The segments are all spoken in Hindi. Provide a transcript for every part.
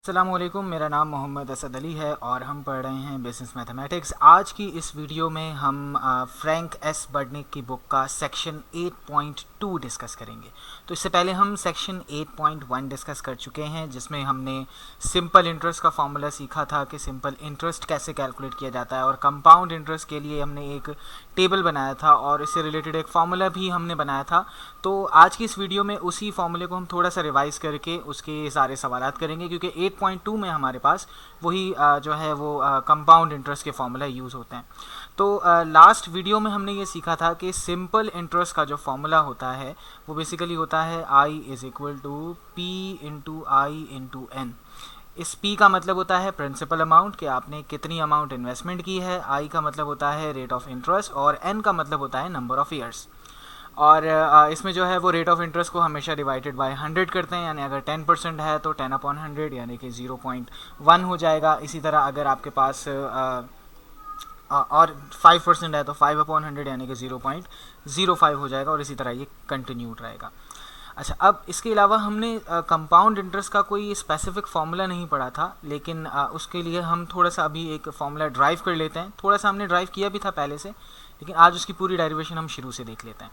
अस्सलामुअलैकुम, मेरा नाम मोहम्मद असद अली है और हम पढ़ रहे हैं बिज़नेस मैथमेटिक्स। आज की इस वीडियो में हम फ्रैंक एस बर्डनिक की बुक का सेक्शन 8.2 डिस्कस करेंगे। तो इससे पहले हम सेक्शन 8.1 डिस्कस कर चुके हैं, जिसमें हमने सिंपल इंटरेस्ट का फॉर्मूला सीखा था कि सिंपल इंटरेस्ट कैसे कैलकुलेट किया जाता है, और कंपाउंड इंटरेस्ट के लिए हमने एक टेबल बनाया था और इससे रिलेटेड एक फार्मूला भी हमने बनाया था। तो आज की इस वीडियो में उसी फार्मूले को हम थोड़ा सा रिवाइज करके उसके सारे सवालात करेंगे, क्योंकि 8.2 में हमारे पास वही जो है वो कंपाउंड इंटरेस्ट के फार्मूला यूज़ होते हैं। तो लास्ट वीडियो में हमने ये सीखा था कि सिंपल इंटरेस्ट का जो फार्मूला होता है वो बेसिकली होता है I is equal to P into I into N. इस P का मतलब होता है प्रिंसिपल अमाउंट, कि आपने कितनी अमाउंट इन्वेस्टमेंट की है। I का मतलब होता है रेट ऑफ इंटरेस्ट और N का मतलब होता है नंबर ऑफ़ ईयर्स। और इसमें जो है वो रेट ऑफ इंटरेस्ट को हमेशा डिवाइडेड बाय 100 करते हैं, यानी अगर 10% है तो 10/100 यानी कि 0.1 हो जाएगा। इसी तरह अगर आपके पास और 5% है तो 5/100 यानी कि 0.05 हो जाएगा, और इसी तरह ये कंटिन्यूड रहेगा। अच्छा, अब इसके अलावा हमने कंपाउंड इंटरेस्ट का कोई स्पेसिफिक फार्मूला नहीं पढ़ा था, लेकिन उसके लिए हम थोड़ा सा अभी एक फार्मूला ड्राइव कर लेते हैं। थोड़ा सा हमने ड्राइव किया भी था पहले से, लेकिन आज उसकी पूरी डेरिवेशन हम शुरू से देख लेते हैं।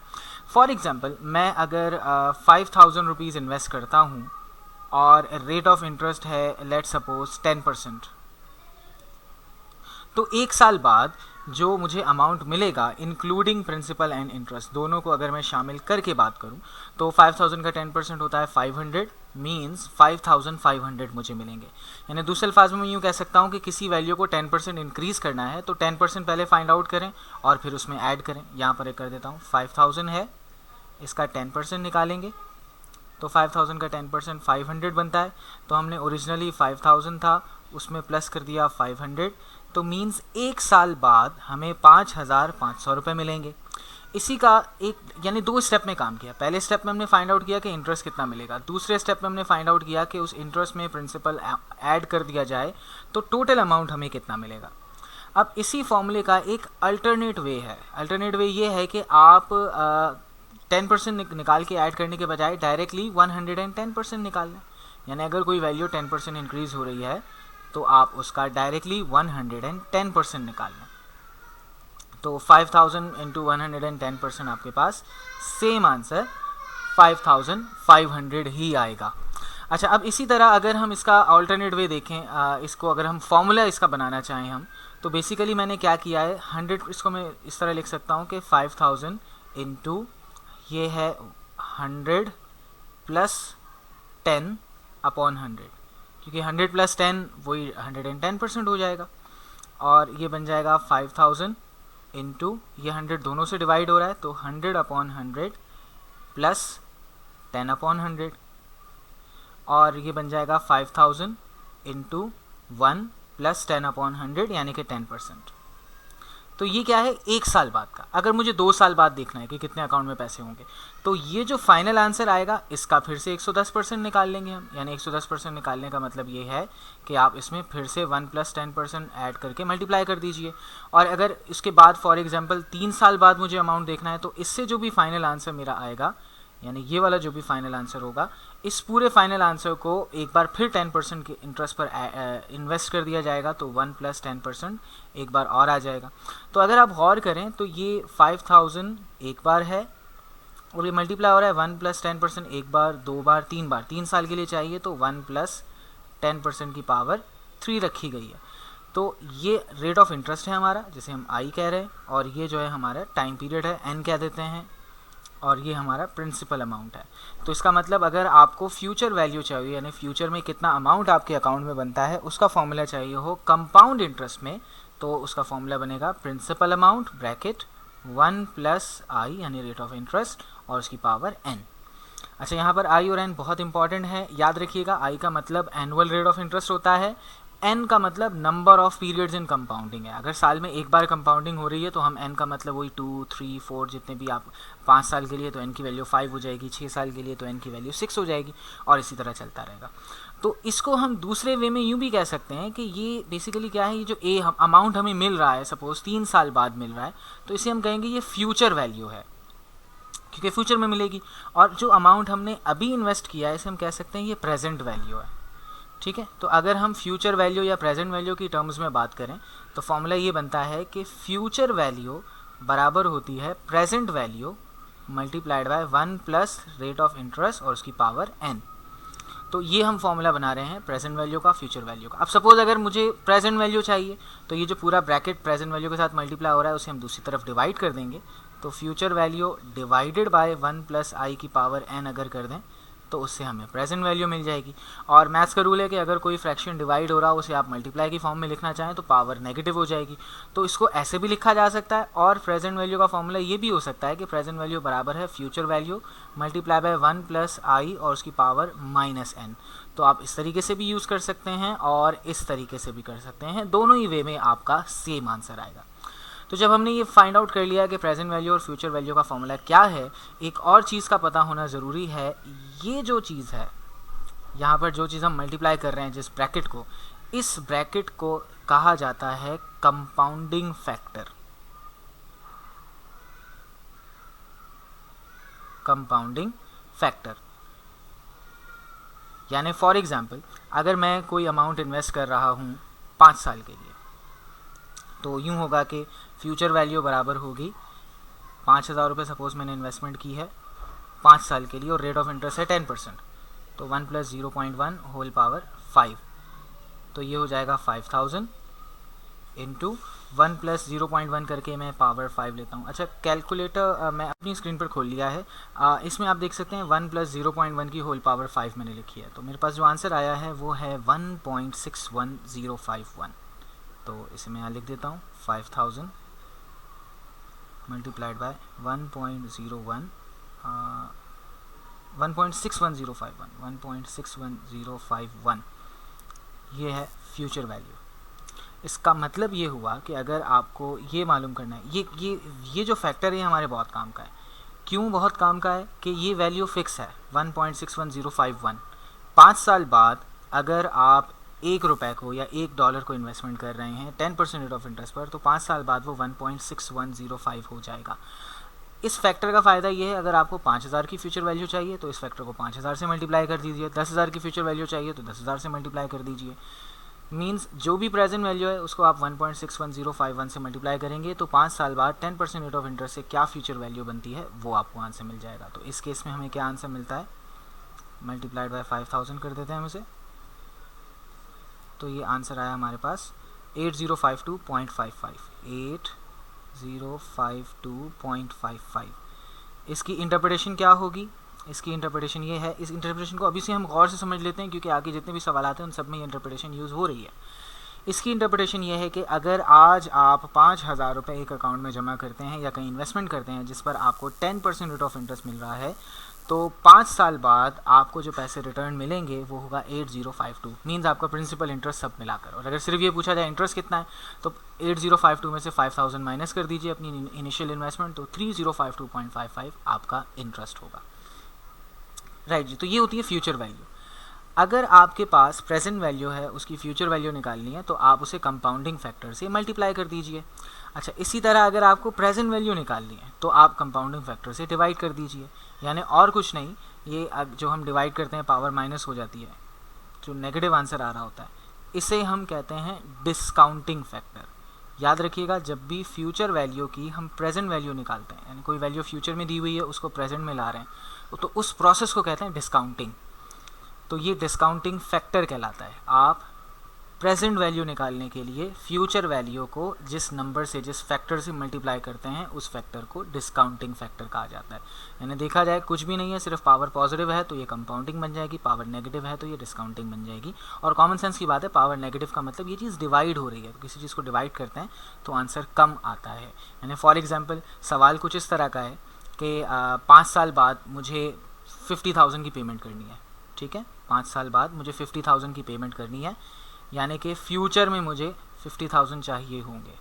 फॉर एग्जांपल, मैं अगर 5000 रुपीज़ इन्वेस्ट करता हूँ और रेट ऑफ इंटरेस्ट है लेट सपोज 10%, तो एक साल बाद जो मुझे अमाउंट मिलेगा इंक्लूडिंग प्रिंसिपल एंड इंटरेस्ट दोनों को अगर मैं शामिल करके बात करूं, तो 5000 का 10% होता है 500, मीन्स 5500 मुझे मिलेंगे। यानी दूसरे अल्फाज में मैं यूँ कह सकता हूँ कि किसी वैल्यू को 10% इंक्रीज़ करना है तो 10% पहले फाइंड आउट करें और फिर उसमें ऐड करें। यहाँ पर एक कर देता हूँ, 5000 है, इसका 10% निकालेंगे तो 5000 का 10% 500 बनता है। तो हमने ओरिजिनली 5000 था, उसमें प्लस कर दिया 500, तो मीन्स एक साल बाद हमें 5500 रुपये मिलेंगे। इसी का एक यानी दो स्टेप में काम किया। पहले स्टेप में हमने फाइंड आउट किया कि इंटरेस्ट कितना मिलेगा, दूसरे स्टेप में हमने फाइंड आउट किया कि उस इंटरेस्ट में प्रिंसिपल ऐड कर दिया जाए तो टोटल अमाउंट हमें कितना मिलेगा। अब इसी फॉर्मूले का एक अल्टरनेट वे है। अल्टरनेट वे ये है कि आप 10% निकाल के ऐड करने के बजाय डायरेक्टली 110% निकाल लें। यानी अगर कोई वैल्यू 10% इंक्रीज़ हो रही है तो आप उसका डायरेक्टली 110% निकाल लें। तो 5000 इंटू 110% आपके पास सेम आंसर 5500 ही आएगा। अच्छा, अब इसी तरह अगर हम इसका ऑल्टरनेट वे देखें, इसको अगर हम फॉर्मूला इसका बनाना चाहें हम, तो बेसिकली मैंने क्या किया है, 100 इसको मैं इस तरह लिख सकता हूँ कि 5000 इंटू ये है 100 प्लस 10/100, क्योंकि 100 प्लस 10 वही 110% हो जाएगा। और ये बन जाएगा 5000 इंटू ये 100 दोनों से डिवाइड हो रहा है तो 100/100 प्लस 10/100, और ये बन जाएगा 5000 इंटू 1 प्लस 10/100 यानी कि 10%। तो ये क्या है, एक साल बाद का। अगर मुझे 2 साल बाद देखना है कि कितने अकाउंट में पैसे होंगे, तो ये जो फाइनल आंसर आएगा इसका फिर से 110% निकाल लेंगे हम। यानी 110% निकालने का मतलब ये है कि आप इसमें फिर से 1 प्लस 10% ऐड करके मल्टीप्लाई कर दीजिए। और अगर इसके बाद फॉर एग्जांपल 3 साल बाद मुझे अमाउंट देखना है, तो इससे जो भी फाइनल आंसर मेरा आएगा, यानी ये वाला जो भी फाइनल आंसर होगा, इस पूरे फाइनल आंसर को एक बार फिर 10% के इंटरेस्ट पर इन्वेस्ट कर दिया जाएगा, तो 1 प्लस 10% एक बार और आ जाएगा। तो अगर आप गौर करें तो ये 5000 एक बार है और ये मल्टीप्लाई हो रहा है 1 प्लस 10% एक बार, 2 बार, 3 बार, 3 साल के लिए चाहिए, तो 1 प्लस 10% की पावर 3 रखी गई है। तो ये रेट ऑफ इंटरेस्ट है हमारा, जिसे हम I कह रहे हैं, और ये जो है हमारा टाइम पीरियड है, N कह देते हैं, और ये हमारा प्रिंसिपल अमाउंट है। तो इसका मतलब अगर आपको फ्यूचर वैल्यू चाहिए, यानी फ्यूचर में कितना अमाउंट आपके अकाउंट में बनता है, उसका फॉर्मूला चाहिए हो कंपाउंड इंटरेस्ट में, तो उसका फॉर्मूला बनेगा प्रिंसिपल अमाउंट ब्रैकेट 1 प्लस आई यानी रेट ऑफ इंटरेस्ट और उसकी पावर n। अच्छा, यहाँ पर I और n बहुत इंपॉर्टेंट है, याद रखिएगा। I का मतलब एनुअल रेट ऑफ इंटरेस्ट होता है, n का मतलब number of periods in compounding है। अगर साल में एक बार कंपाउंडिंग हो रही है तो हम n का मतलब वही 2, 3, 4 जितने भी आप 5 साल के लिए तो n की वैल्यू 5 हो जाएगी, 6 साल के लिए तो n की वैल्यू 6 हो जाएगी, और इसी तरह चलता रहेगा। तो इसको हम दूसरे वे में यूँ भी कह सकते हैं कि ये बेसिकली क्या है, ये जो अमाउंट हमें मिल रहा है, सपोज 3 साल बाद मिल रहा है, तो इसे हम कहेंगे ये फ्यूचर वैल्यू है, क्योंकि फ्यूचर में मिलेगी। और जो अमाउंट हमने अभी इन्वेस्ट किया है, इसे हम कह सकते हैं ये प्रेजेंट वैल्यू है। ठीक है। तो अगर हम फ्यूचर वैल्यू या प्रेजेंट वैल्यू की टर्म्स में बात करें तो फॉर्मूला ये बनता है कि फ्यूचर वैल्यू बराबर होती है present value multiplied by 1 plus rate of interest और उसकी पावर n। तो ये हम फॉर्मूला बना रहे हैं प्रेजेंट वैल्यू का, फ्यूचर वैल्यू का। अब सपोज अगर मुझे प्रेजेंट वैल्यू चाहिए तो ये जो पूरा ब्रैकेट प्रेजेंट वैल्यू के साथ मल्टीप्लाई हो रहा है उसे हम दूसरी तरफ डिवाइड कर देंगे। तो future value divided by 1 plus I की पावर n अगर कर दें तो उससे हमें प्रेजेंट वैल्यू मिल जाएगी। और मैथ्स का रूल है कि अगर कोई फ्रैक्शन डिवाइड हो रहा हो उसे आप मल्टीप्लाई की फॉर्म में लिखना चाहें तो पावर नेगेटिव हो जाएगी। तो इसको ऐसे भी लिखा जा सकता है। और प्रेजेंट वैल्यू का फॉर्मूला ये भी हो सकता है कि प्रेजेंट वैल्यू बराबर है future value multiply by 1 plus I और उसकी पावर माइनस n। तो आप इस तरीके से भी यूज़ कर सकते हैं और इस तरीके से भी कर सकते हैं, दोनों ही वे में आपका सेम आंसर आएगा। तो जब हमने ये फाइंड आउट कर लिया कि प्रेजेंट वैल्यू और फ्यूचर वैल्यू का फॉर्मूला क्या है, एक और चीज़ का पता होना ज़रूरी है। ये जो चीज़ है यहाँ पर, जो चीज़ हम मल्टीप्लाई कर रहे हैं जिस ब्रैकेट को, इस ब्रैकेट को कहा जाता है कंपाउंडिंग फैक्टर। कंपाउंडिंग फैक्टर यानी फॉर एग्जांपल अगर मैं कोई अमाउंट इन्वेस्ट कर रहा हूँ 5 साल के लिए, तो यूँ होगा कि फ्यूचर वैल्यू बराबर होगी 5,000 रुपये सपोज मैंने इन्वेस्टमेंट की है 5 साल के लिए और रेट ऑफ इंटरेस्ट है 10%। तो 1 प्लस 0.1 होल पावर 5, तो ये हो जाएगा 5,000 इंटू 1 प्लस 0.1 करके मैं पावर 5 लेता हूँ। अच्छा, कैलकुलेटर मैं अपनी स्क्रीन पर खोल लिया है। इसमें आप देख सकते हैं 1 प्लस 0.1 की होल पावर 5 मैंने लिखी है। तो मेरे पास जो आंसर आया है वो है 1.61051। तो इसे मैं यहाँ लिख देता हूँ 5000 मल्टीप्लाइड बाय 1.61051 ये है फ्यूचर वैल्यू। इसका मतलब ये हुआ कि अगर आपको ये मालूम करना है, ये जो फैक्टर है हमारे बहुत काम का है। क्यों बहुत काम का है? कि ये वैल्यू फिक्स है 1.61051। 5 साल बाद अगर आप ₹1 को या $1 को इन्वेस्टमेंट कर रहे हैं 10% रेट ऑफ इंटरेस्ट पर, तो 5 साल बाद वो 1.6105 हो जाएगा। इस फैक्टर का फ़ायदा ये है, अगर आपको 5,000 की फ्यूचर वैल्यू चाहिए तो इस फैक्टर को 5,000 से मल्टीप्लाई कर दीजिए। 10,000 की फ्यूचर वैल्यू चाहिए तो 10,000 से मल्टीप्लाई कर दीजिए। मीन्स जो भी प्रेजेंट वैल्यू है उसको आप 1.61051 से मल्टीप्लाई करेंगे तो 5 साल बाद 10% रेट ऑफ इंटरेस्ट से क्या फ्यूचर वैल्यू बनती है वो आपको आंसर मिल जाएगा। तो इस केस में हमें क्या आंसर मिलता है, मल्टीप्लाइड बाय 5000 कर देते हैं हम उसे। तो ये आंसर आया हमारे पास 8052.55। 8052.55। इसकी इंटरप्रिटेशन क्या होगी? इसकी इंटरप्रिटेशन ये है, इस इंटरप्रिटेशन को अभी से हम गौर से समझ लेते हैं क्योंकि आगे जितने भी सवाल आते हैं उन सब में ये इंटरप्रिटेशन यूज़ हो रही है। इसकी इंटरप्रिटेशन ये है कि अगर आज आप 5,000 रुपये एक अकाउंट में जमा करते हैं या कहीं इन्वेस्टमेंट करते हैं जिस पर आपको 10% रेट ऑफ इंटरेस्ट मिल रहा है, तो 5 साल बाद आपको जो पैसे रिटर्न मिलेंगे वो होगा 8052। मीन्स आपका प्रिंसिपल इंटरेस्ट सब मिलाकर। और अगर सिर्फ ये पूछा जाए इंटरेस्ट कितना है तो 8052 में से 5000 माइनस कर दीजिए अपनी इनिशियल इन्वेस्टमेंट, तो 3052.55 आपका इंटरेस्ट होगा। राइट जी। तो ये होती है फ्यूचर वैल्यू। अगर आपके पास प्रेजेंट वैल्यू है उसकी फ्यूचर वैल्यू निकालनी है तो आप उसे कंपाउंडिंग फैक्टर से मल्टीप्लाई कर दीजिए। अच्छा, इसी तरह अगर आपको प्रेजेंट वैल्यू निकालनी है तो आप कंपाउंडिंग फैक्टर से डिवाइड कर दीजिए। यानी और कुछ नहीं, ये जो हम डिवाइड करते हैं पावर माइनस हो जाती है, जो नेगेटिव आंसर आ रहा होता है, इसे हम कहते हैं डिस्काउंटिंग फैक्टर। याद रखिएगा, जब भी फ्यूचर वैल्यू की हम प्रेजेंट वैल्यू निकालते हैं, यानी कोई वैल्यू फ्यूचर में दी हुई है उसको प्रेजेंट में ला रहे हैं, तो उस प्रोसेस को कहते हैं डिस्काउंटिंग। तो ये डिस्काउंटिंग फैक्टर कहलाता है। आप प्रेजेंट वैल्यू निकालने के लिए फ्यूचर वैल्यू को जिस नंबर से, जिस फैक्टर से मल्टीप्लाई करते हैं उस फैक्टर को डिस्काउंटिंग फैक्टर कहा जाता है। यानी देखा जाए कुछ भी नहीं है, सिर्फ पावर पॉजिटिव है तो ये कंपाउंडिंग बन जाएगी, पावर नेगेटिव है तो ये डिस्काउंटिंग बन जाएगी। और कॉमन सेंस की बात है, पावर नेगेटिव का मतलब ये चीज़ डिवाइड हो रही है, तो किसी चीज़ को डिवाइड करते हैं तो आंसर कम आता है। यानी फॉर एग्जाम्पल सवाल कुछ इस तरह का है कि 5 साल बाद मुझे 50,000 की पेमेंट करनी है। ठीक है, 5 साल बाद मुझे 50,000 की पेमेंट करनी है, यानी कि फ्यूचर में मुझे 50,000 चाहिए होंगे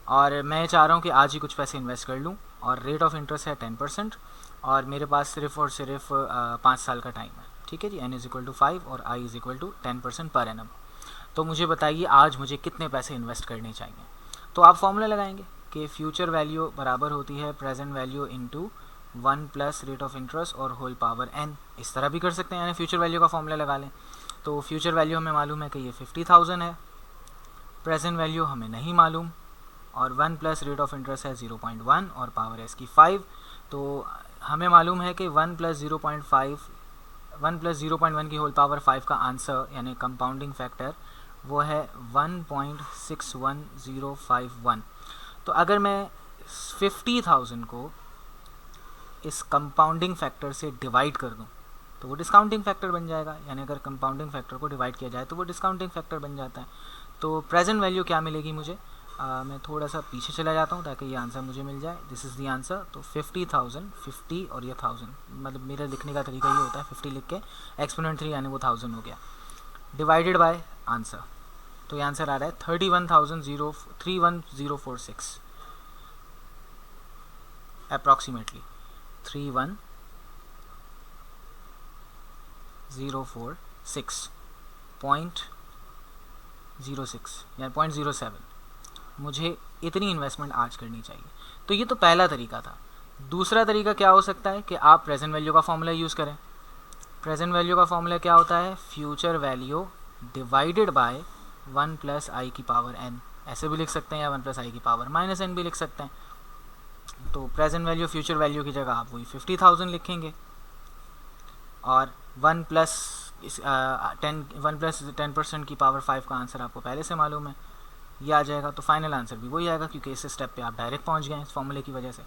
और मैं चाह रहा हूँ कि आज ही कुछ पैसे इन्वेस्ट कर लूँ और रेट ऑफ इंटरेस्ट है 10% और मेरे पास सिर्फ और सिर्फ 5 साल का टाइम है। ठीक है जी, n=5 और i=10% पर एनम। तो मुझे बताइए आज मुझे कितने पैसे इन्वेस्ट करने चाहिए। तो आप फॉर्मूला लगाएंगे कि फ्यूचर वैल्यू बराबर होती है present value into 1 plus rate of interest और होल पावर n। इस तरह भी कर सकते हैं, यानी फ्यूचर वैल्यू का फॉर्मूला लगा लें। तो फ्यूचर वैल्यू हमें मालूम है कि ये 50,000 है, प्रेजेंट वैल्यू हमें नहीं मालूम, और 1 प्लस रेट ऑफ इंटरेस्ट है 0.1 और पावर है इसकी 5। तो हमें मालूम है कि 1 प्लस 0.1 की होल पावर 5 का आंसर यानी कंपाउंडिंग फैक्टर वो है 1.61051। तो अगर मैं 50,000 को इस कंपाउंडिंग फैक्टर से डिवाइड कर दूं तो वो डिस्काउंटिंग फैक्टर बन जाएगा, यानी अगर कंपाउंडिंग फैक्टर को डिवाइड किया जाए तो वो डिस्काउंटिंग फैक्टर बन जाता है। तो प्रेजेंट वैल्यू क्या मिलेगी मुझे, मैं थोड़ा सा पीछे चला जाता हूँ ताकि ये आंसर मुझे मिल जाए। This is the answer. तो 50,000, 50 और ये 1000, मतलब मेरा लिखने का तरीका ये होता है 50 लिख के एक्सपोनेंट 3 यानी वो 1000 हो गया, डिवाइडेड बाय आंसर। तो ये आंसर आ रहा है 31046 अप्रॉक्सीमेटली 31046.06 या 0.07। मुझे इतनी इन्वेस्टमेंट आज करनी चाहिए। तो ये तो पहला तरीका था। दूसरा तरीका क्या हो सकता है कि आप प्रेजेंट वैल्यू का फॉर्मूला यूज़ करें। प्रेजेंट वैल्यू का फॉर्मूला क्या होता है, future value divided by 1 plus I की पावर n, ऐसे भी लिख सकते हैं, या 1 प्लस आई की पावर माइनस n भी लिख सकते हैं। तो प्रेजेंट वैल्यू फ्यूचर वैल्यू की जगह आप वही 50,000 लिखेंगे, और 1 प्लस 10% की पावर 5 का आंसर आपको पहले से मालूम है, ये आ जाएगा। तो फाइनल आंसर भी वही आएगा, क्योंकि इस स्टेप पे आप डायरेक्ट पहुंच गए इस फॉर्मूले की वजह से।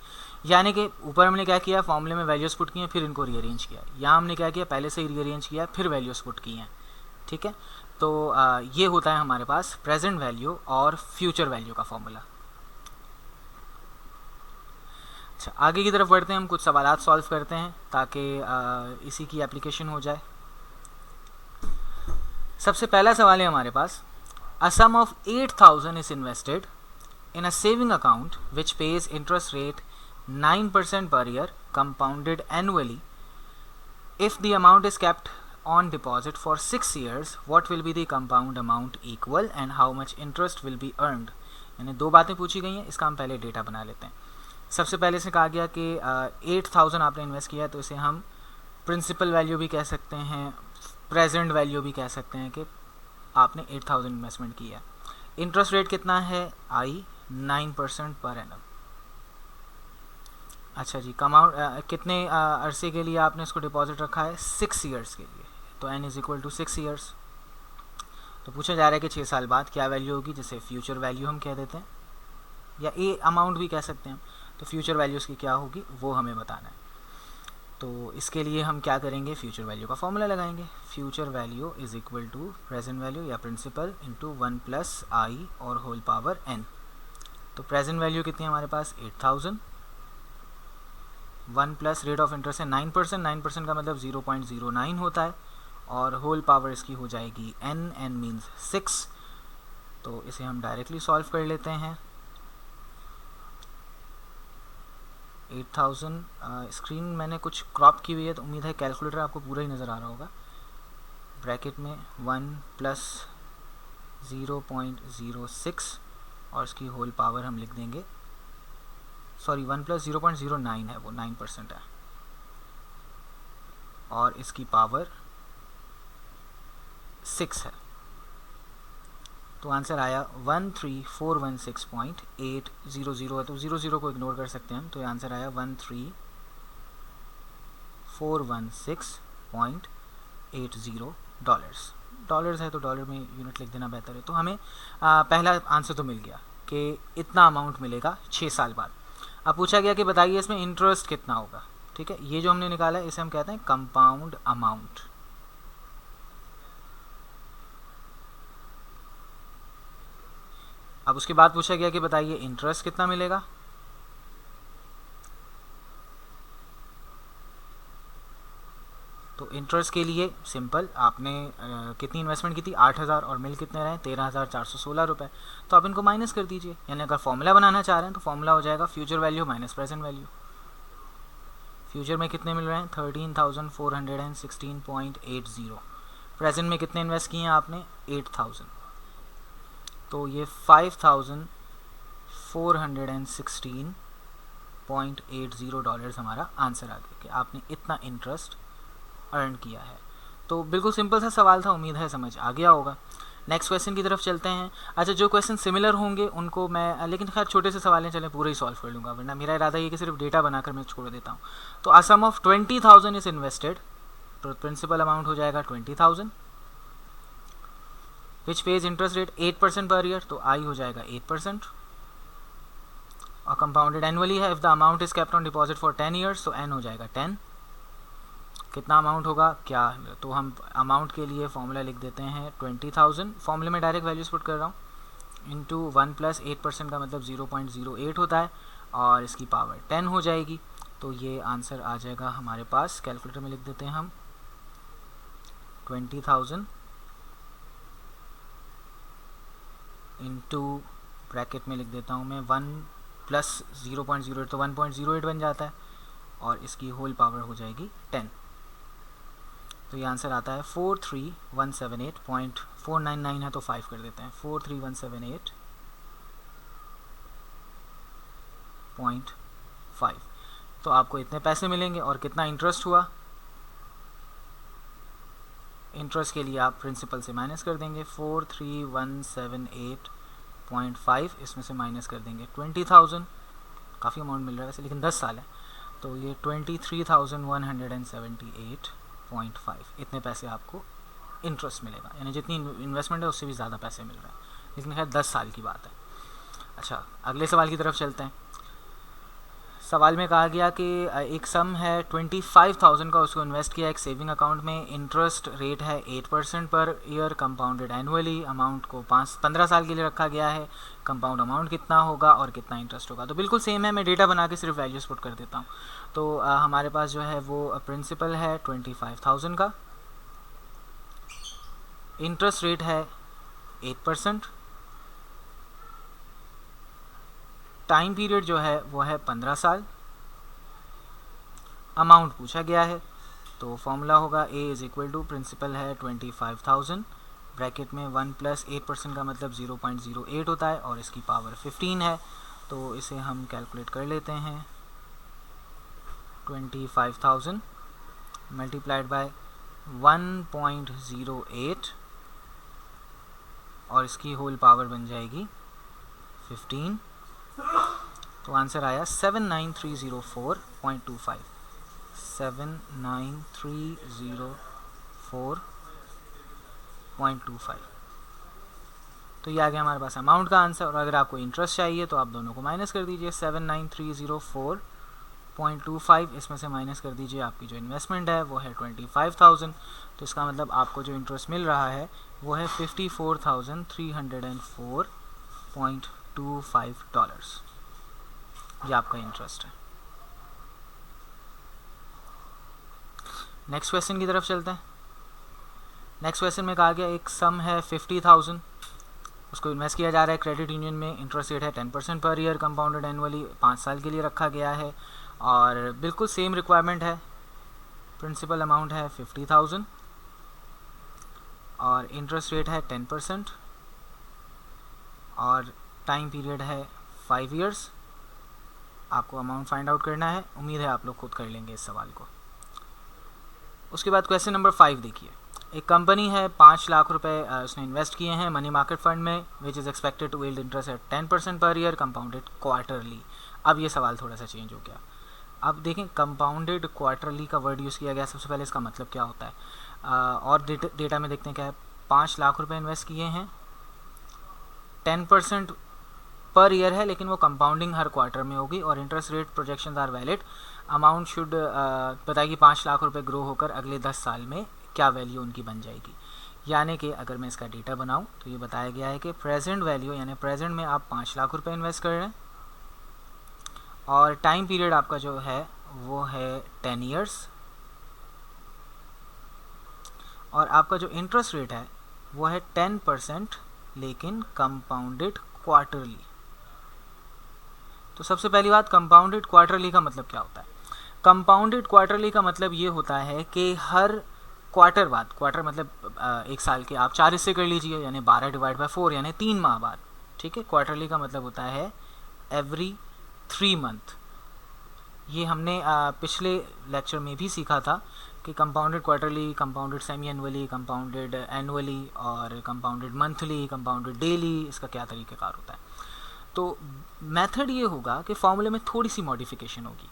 यानी कि ऊपर हमने क्या किया, फॉर्मूले में वैल्यूज़ पुट किए हैं, फिर इनको रीअरेंज किया। यहाँ हमने क्या किया, पहले से ही रीअरेंज किया फिर वैल्यूज़ पुट की हैं। ठीक है, तो ये होता है हमारे पास प्रेजेंट वैल्यू और फ्यूचर वैल्यू का फॉर्मूला। अच्छा, आगे की तरफ बढ़ते हैं, हम कुछ सवालात सॉल्व करते हैं ताकि इसी की एप्लीकेशन हो जाए। सबसे पहला सवाल है हमारे पास, a sum of 8,000 is invested in a saving account which pays interest rate 9% per year compounded annually. If the amount is kept on deposit for 6 years, what will be the compound amount equal and how much interest will be earned? यानी दो बातें पूछी गई हैं, इसका हम पहले डेटा बना लेते हैं। सबसे पहले से कहा गया कि 8,000 आपने इन्वेस्ट किया, तो इसे हम प्रिंसिपल वैल्यू भी कह सकते हैं, प्रेजेंट वैल्यू भी कह सकते हैं कि आपने 8,000 इन्वेस्टमेंट किया। इंटरेस्ट रेट कितना है, आई 9% पर एनम। अच्छा जी, कितने अरसे के लिए आपने इसको डिपॉजिट रखा है, 6 ईयर्स के लिए। तो n is equal to 6 years. तो पूछा जा रहा है कि 6 साल बाद क्या वैल्यू होगी, जिसे फ्यूचर वैल्यू हम कह देते हैं, या ए अमाउंट भी कह सकते हैं। तो फ्यूचर वैल्यूज़ की क्या होगी वो हमें बताना है। तो इसके लिए हम क्या करेंगे, फ्यूचर वैल्यू का फॉर्मूला लगाएंगे। Future value is equal to present value या प्रिंसिपल इंटू 1 प्लस आई और होल पावर n। तो प्रेजेंट वैल्यू कितनी है हमारे पास, 8,000। 1 प्लस रेट ऑफ इंटरेस्ट है 9%, 9% का मतलब 0.09 होता है, और होल पावर इसकी हो जाएगी n, n मीन्स 6। तो इसे हम डायरेक्टली सॉल्व कर लेते हैं। 8,000 स्क्रीन मैंने कुछ क्रॉप की हुई है, तो उम्मीद है कैलकुलेटर आपको पूरा ही नज़र आ रहा होगा। ब्रैकेट में 1 प्लस 0.06 और इसकी होल पावर हम लिख देंगे, सॉरी 1 प्लस 0.09 है, वो 9% है, और इसकी पावर 6 है। तो आंसर आया 13,416.800 है। तो 00 को इग्नोर कर सकते हैं हम, तो ये आंसर आया 13,416.80 डॉलर्स। डॉलर्स है तो डॉलर में यूनिट लिख देना बेहतर है। तो हमें पहला आंसर तो मिल गया कि इतना अमाउंट मिलेगा 6 साल बाद। अब पूछा गया कि बताइए इसमें इंटरेस्ट कितना होगा। ठीक है, ये जो हमने निकाला है इसे हम कहते हैं कंपाउंड अमाउंट। अब उसके बाद पूछा गया कि बताइए इंटरेस्ट कितना मिलेगा। तो इंटरेस्ट के लिए सिंपल, आपने कितनी इन्वेस्टमेंट की थी, 8,000, और मिल कितने रहे, 13,416 रुपये। तो आप इनको माइनस कर दीजिए, यानी अगर फॉर्मूला बनाना चाह रहे हैं तो फॉर्मूला हो जाएगा future value minus present value. Future में कितने मिल रहे हैं, 13,416.80। प्रेजेंट में कितने इन्वेस्ट किए हैं आपने, 8,000। तो ये 5,416.80 डॉलर्स हमारा आंसर आ गया कि आपने इतना इंटरेस्ट अर्न किया है। तो बिल्कुल सिंपल सा सवाल था, उम्मीद है समझ आ गया होगा। नेक्स्ट क्वेश्चन की तरफ चलते हैं। अच्छा, जो क्वेश्चन सिमिलर होंगे उनको मैं, लेकिन खैर छोटे से सवाल हैं, चलें पूरे ही सॉल्व कर लूँगा, वरना मेरा इरादा ये कि सिर्फ डेटा बनाकर मैं छोड़ देता हूँ। तो अ सम ऑफ 20,000 इज इन्वेस्टेड, तो प्रिंसिपल अमाउंट हो जाएगा 20,000, विच pays interest rate 8% per year, तो आई हो जाएगा 8%, और कंपाउंडेड एनुअली है। If the amount is kept on deposit for 10 years, तो एन हो जाएगा 10। कितना अमाउंट होगा क्या, तो हम अमाउंट के लिए फॉर्मूला लिख देते हैं 20,000, फॉर्मूले में डायरेक्ट वैल्यूज पुट कर रहा हूँ, इंटू 1 + 8% का मतलब 0.08 होता है, और इसकी पावर 10 हो जाएगी। तो ये आंसर आ जाएगा हमारे पास, कैलकुलेटर में लिख देते हैं हम 20,000 इंटू ब्रैकेट में लिख देता हूँ मैं 1 + 0.08, तो 1.08 बन जाता है, और इसकी होल पावर हो जाएगी 10। तो ये आंसर आता है 43,178.499 है, तो 5 कर देते हैं, 43,178.5। तो आपको इतने पैसे मिलेंगे, और कितना इंटरेस्ट हुआ, इंटरेस्ट के लिए आप प्रिंसिपल से माइनस कर देंगे 43,178.5, इसमें से माइनस कर देंगे 20,000, काफ़ी अमाउंट मिल रहा है वैसे, लेकिन 10 साल है, तो ये 23,178.5, इतने पैसे आपको इंटरेस्ट मिलेगा, यानी जितनी इन्वेस्टमेंट है उससे भी ज़्यादा पैसे मिल रहे हैं, लेकिन खैर 10 साल की बात है। अच्छा, अगले सवाल की तरफ चलते हैं। सवाल में कहा गया कि एक सम है 25,000 का, उसको इन्वेस्ट किया एक सेविंग अकाउंट में, इंटरेस्ट रेट है 8% per year, compounded annually, amount को 15 साल के लिए रखा गया है, कंपाउंड अमाउंट कितना होगा और कितना इंटरेस्ट होगा। तो बिल्कुल सेम है, मैं डेटा बना के सिर्फ वैल्यूज पुट कर देता हूँ। तो हमारे पास जो है वो प्रिंसिपल है 25,000 का, इंटरेस्ट रेट है 8%, टाइम पीरियड जो है वो है 15 साल, अमाउंट पूछा गया है, तो फॉर्मूला होगा A is equal to, principal है 25,000, ब्रैकेट में 1 + 8% का मतलब 0.08 होता है, और इसकी पावर 15 है, तो इसे हम कैलकुलेट कर लेते हैं। 25,000 मल्टीप्लाइड बाय 1.08, और इसकी होल पावर बन जाएगी 15, तो आंसर आया 79,304.25, 79,304.25। तो ये आ गया हमारे पास अमाउंट का आंसर, और अगर आपको इंटरेस्ट चाहिए तो आप दोनों को माइनस कर दीजिए, 79,304.25, इसमें से माइनस कर दीजिए आपकी जो इन्वेस्टमेंट है वो है 25,000, तो इसका मतलब आपको जो इंटरेस्ट मिल रहा है वो है $54,304.25, ये आपका इंटरेस्ट है। नेक्स्ट क्वेश्चन की तरफ चलते हैं। नेक्स्ट क्वेश्चन में कहा गया एक सम है 50,000, उसको इन्वेस्ट किया जा रहा है क्रेडिट यूनियन में, इंटरेस्ट रेट है 10% पर ईयर, कंपाउंडेड एनुअली 5 साल के लिए रखा गया है, और बिल्कुल सेम रिक्वायरमेंट है, प्रिंसिपल अमाउंट है 50,000, और इंटरेस्ट रेट है 10%, और टाइम पीरियड है 5 ईयर्स। आपको अमाउंट फाइंड आउट करना है, उम्मीद है आप लोग खुद कर लेंगे इस सवाल को। उसके बाद क्वेश्चन नंबर 5 देखिए, एक कंपनी है 5 लाख रुपए उसने इन्वेस्ट किए हैं मनी मार्केट फंड में, which is expected to yield interest at 10% per year, compounded quarterly. अब ये सवाल थोड़ा सा चेंज हो गया। अब देखें, कंपाउंडेड क्वार्टरली का वर्ड यूज़ किया गया, सबसे पहले इसका मतलब क्या होता है, और डेटा में देखते हैं क्या है। 5 लाख रुपए इन्वेस्ट किए हैं, 10% पर ईयर है, लेकिन वो कंपाउंडिंग हर क्वार्टर में होगी, और interest rate projections are valid, amount should बताएगी 5 लाख रुपए ग्रो होकर अगले 10 साल में क्या वैल्यू उनकी बन जाएगी। यानी कि अगर मैं इसका डेटा बनाऊं तो ये बताया गया है कि प्रेजेंट वैल्यू, यानी प्रेजेंट में आप 5 लाख रुपए इन्वेस्ट कर रहे हैं, और टाइम पीरियड आपका जो है वो है 10 ईयर्स, और आपका जो इंटरेस्ट रेट है वो है 10%, लेकिन कंपाउंडेड क्वार्टरली। तो सबसे पहली बात, कंपाउंडेड क्वार्टरली का मतलब क्या होता है। कंपाउंडेड क्वार्टरली का मतलब ये होता है कि हर क्वार्टर बाद, क्वार्टर मतलब एक साल के आप 4 हिस्से कर लीजिए, यानी 12 / 4 यानी 3 माह बाद, ठीक है। क्वार्टरली का मतलब होता है एवरी 3 मंथ। ये हमने पिछले लेक्चर में भी सीखा था कि compounded quarterly, compounded semi annually, compounded annually और कंपाउंडेड मंथली, कंपाउंडेड डेली, इसका क्या तरीक़ेकार होता है। तो मेथड ये होगा कि फॉर्मूले में थोड़ी सी मॉडिफिकेशन होगी।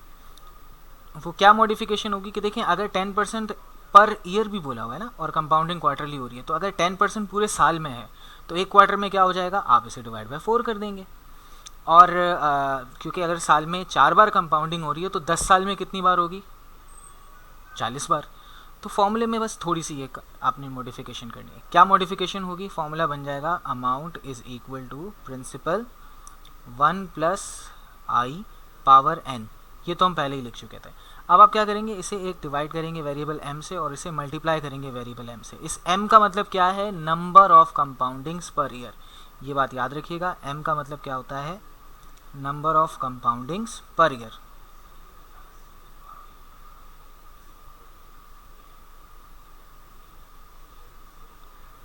वो क्या मॉडिफिकेशन होगी कि देखें, अगर 10% पर ईयर भी बोला हुआ है ना और कंपाउंडिंग क्वार्टरली हो रही है, तो अगर 10% पूरे साल में है तो एक क्वार्टर में क्या हो जाएगा, आप इसे डिवाइड बाय 4 कर देंगे। और क्योंकि अगर साल में 4 बार कंपाउंडिंग हो रही है तो 10 साल में कितनी बार होगी, 40 बार। तो फॉर्मूले में बस थोड़ी सी एक आपने मॉडिफिकेशन करनी है। क्या मॉडिफिकेशन होगी, फॉर्मूला बन जाएगा amount is equal to principal 1 plus I power N. ये तो हम पहले ही लिख चुके थे। अब आप क्या करेंगे, इसे एक डिवाइड करेंगे वेरिएबल m से और इसे मल्टीप्लाई करेंगे वेरिएबल m से। इस m का मतलब क्या है, नंबर ऑफ कंपाउंडिंग्स पर ईयर। ये बात याद रखिएगा, m का मतलब क्या होता है, नंबर ऑफ कंपाउंडिंग्स पर ईयर।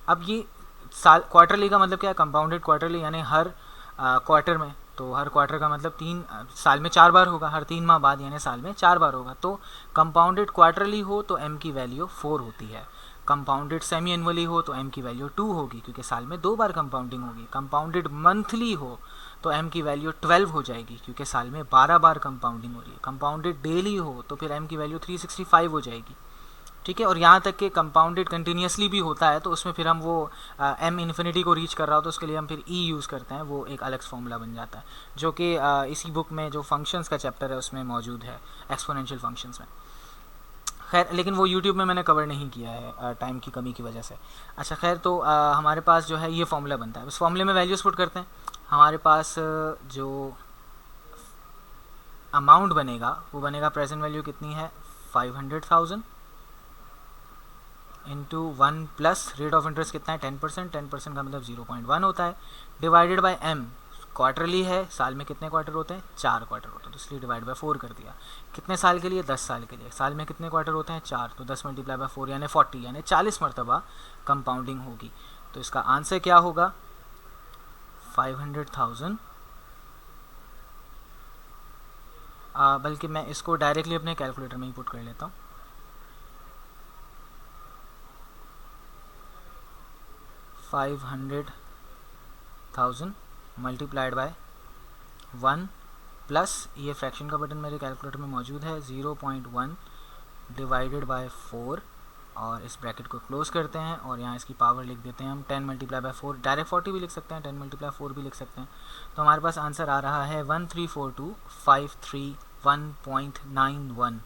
अब ये साल क्वार्टरली का मतलब क्या है, कंपाउंडेड क्वार्टरली, यानी हर क्वार्टर में, तो हर क्वार्टर का मतलब 3 साल में 4 बार होगा, हर 3 माह बाद, यानी साल में 4 बार होगा। तो कंपाउंडेड क्वार्टरली हो तो m की वैल्यू 4 होती है। कंपाउंडेड सेमी एनुअली हो तो m की वैल्यू 2 होगी क्योंकि साल में 2 बार कंपाउंडिंग होगी। कंपाउंडेड मंथली हो तो m की वैल्यू 12 हो जाएगी क्योंकि साल में 12 बार कंपाउंडिंग हो रही है। कंपाउंडेड डेली हो तो फिर m की वैल्यू 365 हो जाएगी, ठीक है। और यहाँ तक कि कंपाउंडेड कंटिन्यूसली भी होता है तो उसमें फिर हम वो m इन्फिनिटी को रीच कर रहा हो तो उसके लिए हम फिर e यूज़ करते हैं, वो एक अलग फॉर्मूला बन जाता है जो कि इसी बुक में जो फंक्शंस का चैप्टर है उसमें मौजूद है, एक्सपोनेंशियल फंक्शंस में। खैर, लेकिन वो यूट्यूब में मैंने कवर नहीं किया है टाइम की कमी की वजह से। अच्छा खैर, तो हमारे पास जो है ये फॉर्मूला बनता है। उस फॉर्मूले में वैल्यूज़ पुट करते हैं। हमारे पास जो अमाउंट बनेगा वो बनेगा, प्रेजेंट वैल्यू कितनी है, 500,000 into 1 plus rate of interest कितना है, 10%। 10% का मतलब 0.1 होता है, डिवाइडेड बाय m। क्वार्टरली है, साल में कितने क्वार्टर होते हैं, 4 क्वार्टर होते हैं, तो इसलिए डिवाइड बाय 4 कर दिया। कितने साल के लिए, 10 साल के लिए। साल में कितने क्वार्टर होते हैं, 4, तो 10 मल्टीप्लाई बाय 4 यानी 40, यानी 40 मरतबा कंपाउंडिंग होगी। तो इसका आंसर क्या होगा, 500,000। बल्कि मैं इसको डायरेक्टली अपने कैलकुलेटर में ही पुट कर लेता हूँ। 500,000 मल्टीप्लाइड बाय 1 प्लस, ये फ्रैक्शन का बटन मेरे कैलकुलेटर में मौजूद है, 0.1 डिवाइडेड बाय 4, और इस ब्रैकेट को क्लोज करते हैं और यहाँ इसकी पावर लिख देते हैं हम 10 मल्टीप्लाई बाय 4। डायरेक्ट 40 भी लिख सकते हैं, 10 मल्टीप्लाई 4 भी लिख सकते हैं। तो हमारे पास आंसर आ रहा है 1342,531.91।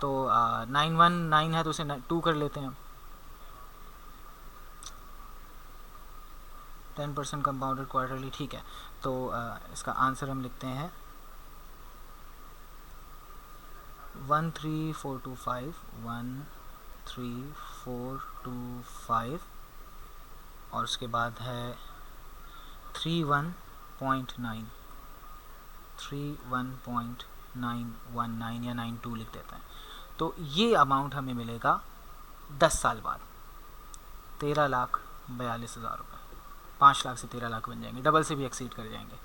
तो 919 है तो उसे 2 कर लेते हैं। 10% कंपाउंडेड क्वार्टरली, ठीक है। तो इसका आंसर हम लिखते हैं 13425 और उसके बाद है 31.919 या 92 लिख देते हैं। तो ये अमाउंट हमें मिलेगा 10 साल बाद, 13,42,000 रुपये। 5 लाख से 13 लाख बन जाएंगे, डबल से भी एक्सीड कर जाएंगे।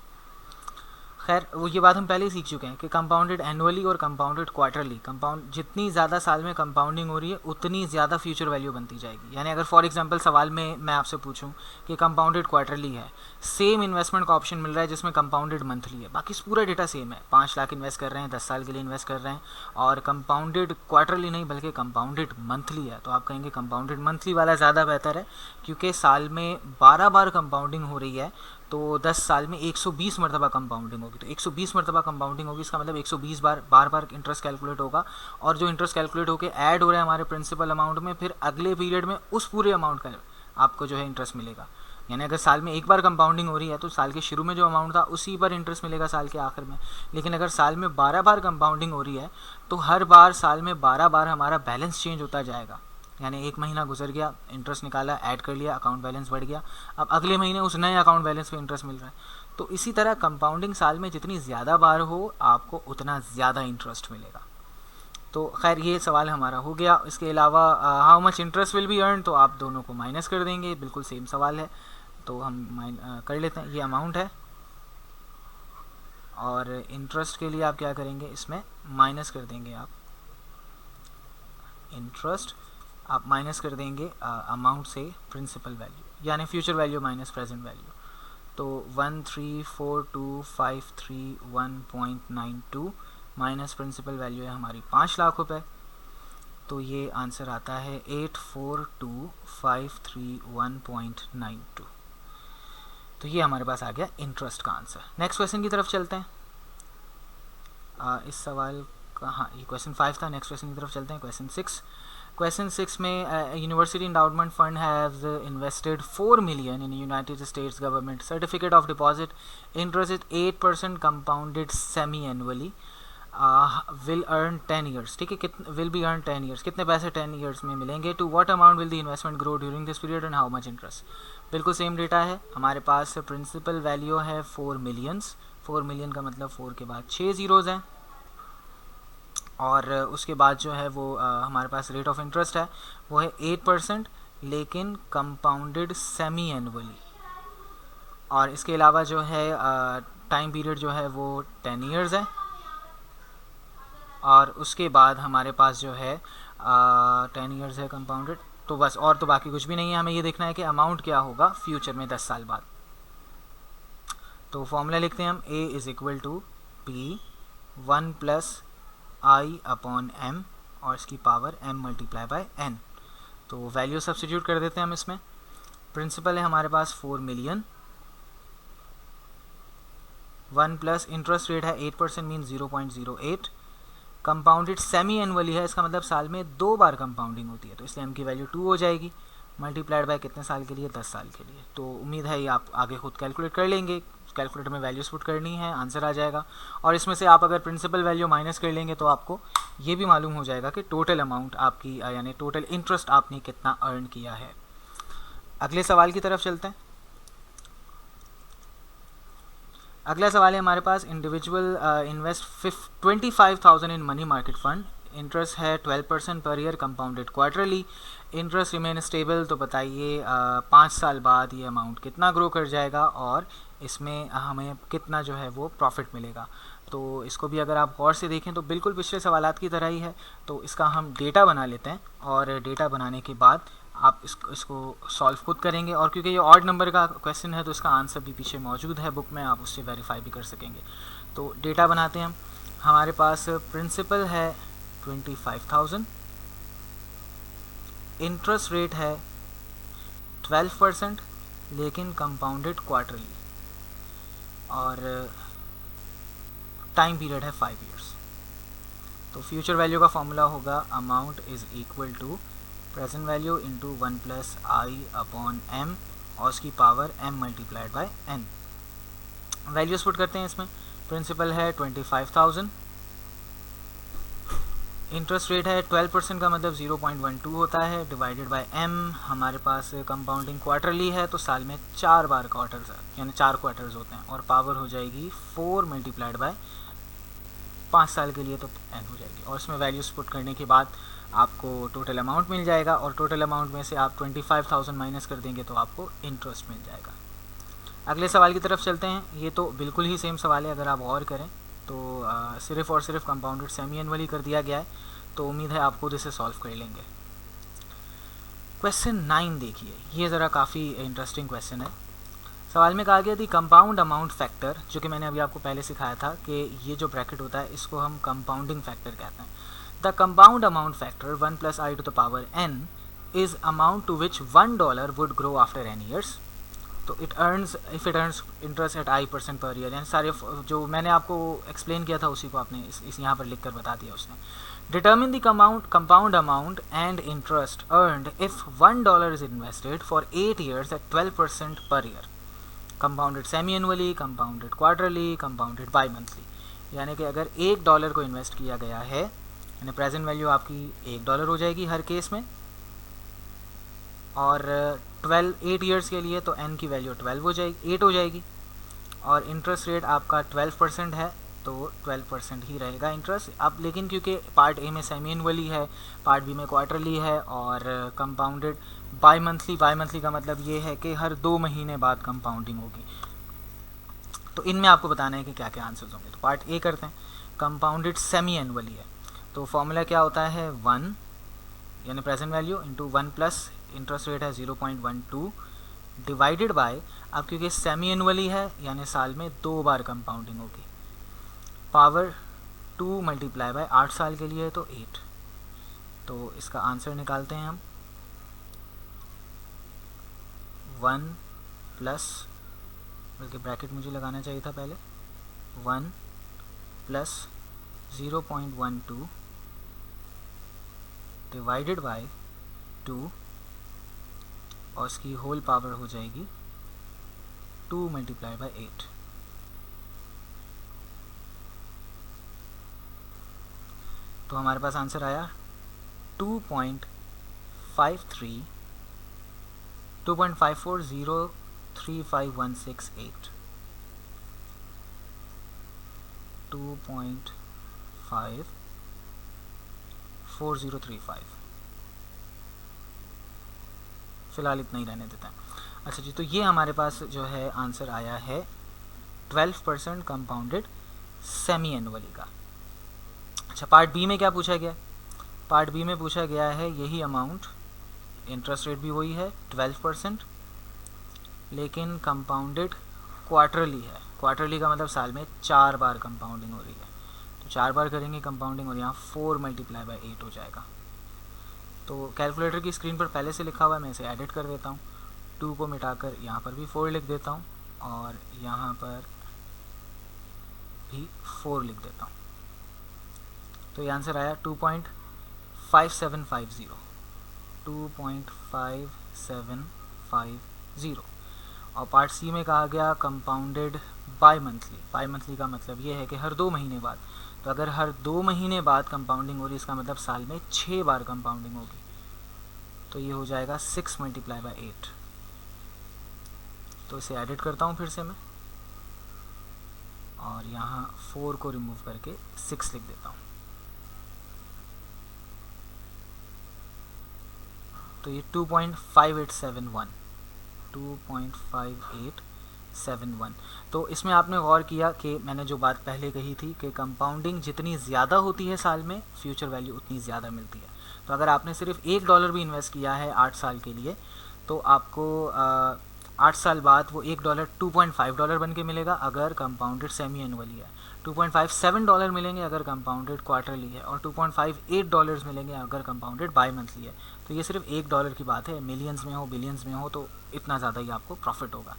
खैर, वो ये बात हम पहले ही सीख चुके हैं कि कंपाउंडेड एनुअली और कंपाउंडेड क्वार्टरली, कंपाउंड जितनी ज़्यादा साल में कंपाउंडिंग हो रही है उतनी ज़्यादा फ्यूचर वैल्यू बनती जाएगी। यानी अगर फॉर एग्जांपल सवाल में मैं आपसे पूछूं कि कंपाउंडेड क्वार्टरली है, सेम इन्वेस्टमेंट का ऑप्शन मिल रहा है जिसमें कंपाउंडेड मंथली है, बाकी पूरा डेटा सेम है, 5 लाख इन्वेस्ट कर रहे हैं, 10 साल के लिए इन्वेस्ट कर रहे हैं, और कंपाउंडेड क्वार्टरली नहीं बल्कि कंपाउंडेड मंथली है, तो आप कहेंगे कंपाउंडेड मंथली वाला ज़्यादा बेहतर है क्योंकि साल में 12 बार कंपाउंडिंग हो रही है, तो 10 साल में 120 मरतबा कंपाउंडिंग होगी। तो 120 मरतबा कंपाउंडिंग होगी, इसका मतलब 120 बार इंटरेस्ट कैलकुलेट होगा, और जो इंटरेस्ट कैलकुलेट होकर ऐड हो रहा है हमारे प्रिंसिपल अमाउंट में, फिर अगले पीरियड में उस पूरे अमाउंट का आपको जो है इंटरेस्ट मिलेगा। यानी अगर साल में एक बार कंपाउंडिंग हो रही है तो साल के शुरू में जो अमाउंट था उसी पर इंटरेस्ट मिलेगा साल के आखिर में। लेकिन अगर साल में 12 बार कंपाउंडिंग हो रही है तो हर बार साल में 12 बार हमारा बैलेंस चेंज होता जाएगा। यानी एक महीना गुजर गया, इंटरेस्ट निकाला, ऐड कर लिया, अकाउंट बैलेंस बढ़ गया, अब अगले महीने उस नए अकाउंट बैलेंस पे इंटरेस्ट मिल रहा है। तो इसी तरह कंपाउंडिंग साल में जितनी ज़्यादा बार हो आपको उतना ज़्यादा इंटरेस्ट मिलेगा। तो खैर ये सवाल हमारा हो गया। इसके अलावा how much interest will be earn, तो आप दोनों को माइनस कर देंगे, बिल्कुल सेम सवाल है, तो हम कर लेते हैं। ये अमाउंट है और इंटरेस्ट के लिए आप क्या करेंगे, इसमें माइनस कर देंगे आप इंटरेस्ट, आप माइनस कर देंगे अमाउंट से प्रिंसिपल वैल्यू, यानी future value minus present value. तो 134253.1.92 माइनस प्रिंसिपल वैल्यू है हमारी 5 लाख रुपए, तो ये आंसर आता है 842531.92। तो ये हमारे पास आ गया इंटरेस्ट का आंसर। नेक्स्ट क्वेश्चन की तरफ चलते हैं। इस सवाल का, हाँ ये क्वेश्चन 5 था। नेक्स्ट क्वेश्चन की तरफ चलते हैं, क्वेश्चन 6। क्वेश्चन 6 में university endowment fund has invested 4 million in United States government certificate of deposit, interest 8% compounded semi annually, will earn 10 years. ठीक है, कितने विल बी अर्न 10 ईयर्स, कितने पैसे 10 ईयर्स में मिलेंगे। To what amount will the investment grow during this period and how much interest. बिल्कुल सेम डेटा है हमारे पास। प्रिंसिपल वैल्यू है 4 million, 4 million का मतलब 4 के बाद 6 ज़ीरोज़ हैं, और उसके बाद जो है वो हमारे पास रेट ऑफ इंटरेस्ट है वो है 8%, लेकिन कंपाउंडेड सेमी एनुअली। और इसके अलावा जो है टाइम पीरियड जो है वो 10 ईयर्स है, और उसके बाद हमारे पास जो है 10 ईयर्स है कंपाउंडेड। तो बस, और तो बाकी कुछ भी नहीं है। हमें ये देखना है कि अमाउंट क्या होगा फ्यूचर में 10 साल बाद। तो फॉर्मूला लिखते हैं हम, A is equal to P 1 + I/m और इसकी पावर m × n। तो वैल्यू सब्स्टिट्यूट कर देते हैं हम इसमें। प्रिंसिपल है हमारे पास 4 million, 1 प्लस इंटरेस्ट रेट है 8% मीन 0.08, कंपाउंडेड सेमी एनुअली है, इसका मतलब साल में 2 बार कंपाउंडिंग होती है, तो इसलिए m की वैल्यू 2 हो जाएगी, मल्टीप्लाइड बाय कितने साल के लिए, 10 साल के लिए। तो उम्मीद है ये आप आगे खुद कैलकुलेट कर लेंगे, कैलकुलेटर में वैल्यूज पुट करनी है, आंसर आ जाएगा। और इसमें से आप अगर प्रिंसिपल वैल्यू माइनस कर लेंगे तो आपको ये भी मालूम हो जाएगा कि टोटल अमाउंट आपकी, यानी टोटल इंटरेस्ट आपने कितना अर्न किया है। अगले सवाल की तरफ चलते हैं। अगला सवाल है हमारे पास, individual invest 25,000 in money market fund, interest है 12% per year compounded quarterly, interest remain stable. तो बताइए 5 साल बाद ये अमाउंट कितना ग्रो कर जाएगा और इसमें हमें कितना जो है वो प्रॉफिट मिलेगा। तो इसको भी अगर आप गौर से देखें तो बिल्कुल पिछले सवालात की तरह ही है। तो इसका हम डेटा बना लेते हैं, और डेटा बनाने के बाद आप इसको सॉल्व खुद करेंगे, और क्योंकि ये ऑड नंबर का क्वेश्चन है तो इसका आंसर भी पीछे मौजूद है बुक में, आप उससे वेरीफाई भी कर सकेंगे। तो डेटा बनाते हैं हम। हमारे पास प्रिंसिपल है 25,000, इंटरेस्ट रेट है 12% लेकिन कंपाउंडेड क्वार्टरली, और टाइम पीरियड है 5 ईयर्स। तो फ्यूचर वैल्यू का फॉर्मूला होगा amount is equal to present value into 1 + I/m और उसकी power m × n। Values put करते हैं इसमें। प्रिंसिपल है 25,000, इंटरेस्ट रेट है 12% का मतलब 0.12 होता है, डिवाइडेड बाय m। हमारे पास कंपाउंडिंग क्वार्टरली है तो साल में 4 बार क्वार्टर्स है, यानी 4 क्वार्टर्स होते हैं, और पावर हो जाएगी 4 × 5 साल के लिए तो n हो जाएगी। और इसमें वैल्यूज पुट करने के बाद आपको टोटल अमाउंट मिल जाएगा, और टोटल अमाउंट में से आप 25,000 माइनस कर देंगे तो आपको इंटरेस्ट मिल जाएगा। अगले सवाल की तरफ चलते हैं। ये तो बिल्कुल ही सेम सवाल है, अगर आप गौर करें तो सिर्फ और सिर्फ कंपाउंडेड सेमी एनुअली कर दिया गया है, तो उम्मीद है आप खुद इसे सॉल्व कर लेंगे। क्वेश्चन 9 देखिए, ये ज़रा काफ़ी इंटरेस्टिंग क्वेश्चन है। सवाल में कहा गया दी कंपाउंड अमाउंट फैक्टर, जो कि मैंने अभी आपको पहले सिखाया था कि ये जो ब्रैकेट होता है इसको हम कंपाउंडिंग फैक्टर कहते हैं। The compound amount factor 1 + I⁴ n is amount to which $1 would grow after n years. तो it earns if it earns interest at I% per year, यानी सारे जो मैंने आपको एक्सप्लेन किया था उसी को आपने इस यहाँ पर लिख कर बता दिया उसने। Determine the compound amount and interest earned if $1 is invested for 8 years at 12% per year, compounded semi annually, compounded quarterly, compounded bi monthly. यानी कि अगर $1 को इन्वेस्ट किया गया है, यानी प्रेजेंट वैल्यू आपकी $1 हो जाएगी हर केस में, और 8 ईयर्स के लिए तो n की वैल्यू 8 हो जाएगी, और इंटरेस्ट रेट आपका 12% है तो 12% ही रहेगा इंटरेस्ट। अब लेकिन क्योंकि पार्ट ए में सेमी एनुअली है, पार्ट बी में क्वार्टरली है, और कंपाउंडेड बाई मंथली का मतलब ये है कि हर 2 महीने बाद कंपाउंडिंग होगी। तो इनमें आपको बताना है कि क्या क्या आंसर्स होंगे। तो पार्ट ए करते हैं। कंपाउंडेड सेमी एनुअली है, तो फॉर्मूला क्या होता है, 1 यानी present value into 1 plus interest rate है 0.12 डिवाइडेड बाय, अब क्योंकि सेमी एनुअली है यानी साल में 2 बार कंपाउंडिंग होगी, पावर 2 मल्टीप्लाई बाय 8 साल के लिए है तो 8। तो इसका आंसर निकालते हैं हम 1 प्लस, बल्कि ब्रैकेट मुझे लगाना चाहिए था पहले, 1 प्लस 0.12 डिवाइडेड बाय 2 और इसकी होल पावर हो जाएगी 2 मल्टीप्लाई बाय 8। तो हमारे पास आंसर आया 2.54035168 2.54035। फिलहाल इतना ही रहने देता है। अच्छा जी, तो ये हमारे पास जो है आंसर आया है 12% कंपाउंडेड सेमी एनुअली का। अच्छा, पार्ट बी में क्या पूछा गया? पार्ट बी में पूछा गया है यही अमाउंट, इंटरेस्ट रेट भी वही है 12%, लेकिन कंपाउंडेड क्वार्टरली है। क्वार्टरली का मतलब साल में 4 बार कंपाउंडिंग हो रही है, तो 4 बार करेंगे कंपाउंडिंग और यहाँ 4 मल्टीप्लाई बाय 8 हो जाएगा। तो कैलकुलेटर की स्क्रीन पर पहले से लिखा हुआ है, मैं इसे एडिट कर देता हूँ। 2 को मिटाकर यहाँ पर भी 4 लिख देता हूँ और यहाँ पर भी 4 लिख देता हूँ। तो ये आंसर आया 2.5750, 2.5750। और पार्ट सी में कहा गया compounded bi monthly. By monthly का मतलब ये है कि हर 2 महीने बाद। तो अगर हर 2 महीने बाद कंपाउंडिंग हो रही है, इसका मतलब साल में 6 बार कंपाउंडिंग होगी। तो ये हो जाएगा 6 मल्टीप्लाई बाय 8। तो इसे एडिट करता हूँ फिर से मैं, और यहाँ 4 को रिमूव करके 6 लिख देता हूँ। तो ये 2.5871, 2.5871। तो इसमें आपने गौर किया कि मैंने जो बात पहले कही थी कि कंपाउंडिंग जितनी ज़्यादा होती है साल में, फ्यूचर वैल्यू उतनी ज़्यादा मिलती है। तो अगर आपने सिर्फ $1 भी इन्वेस्ट किया है 8 साल के लिए, तो आपको 8 साल बाद वो $1 $2.5 बन के मिलेगा अगर कंपाउंडेड सेमी एनुअली है, $2.57 मिलेंगे अगर कंपाउंडेड क्वार्टरली है, और $2.58 मिलेंगे अगर कंपाउंडेड बाई मंथली है। तो ये सिर्फ $1 की बात है, मिलियंस में हो बिलियंस में हो तो इतना ज़्यादा ही आपको प्रॉफिट होगा।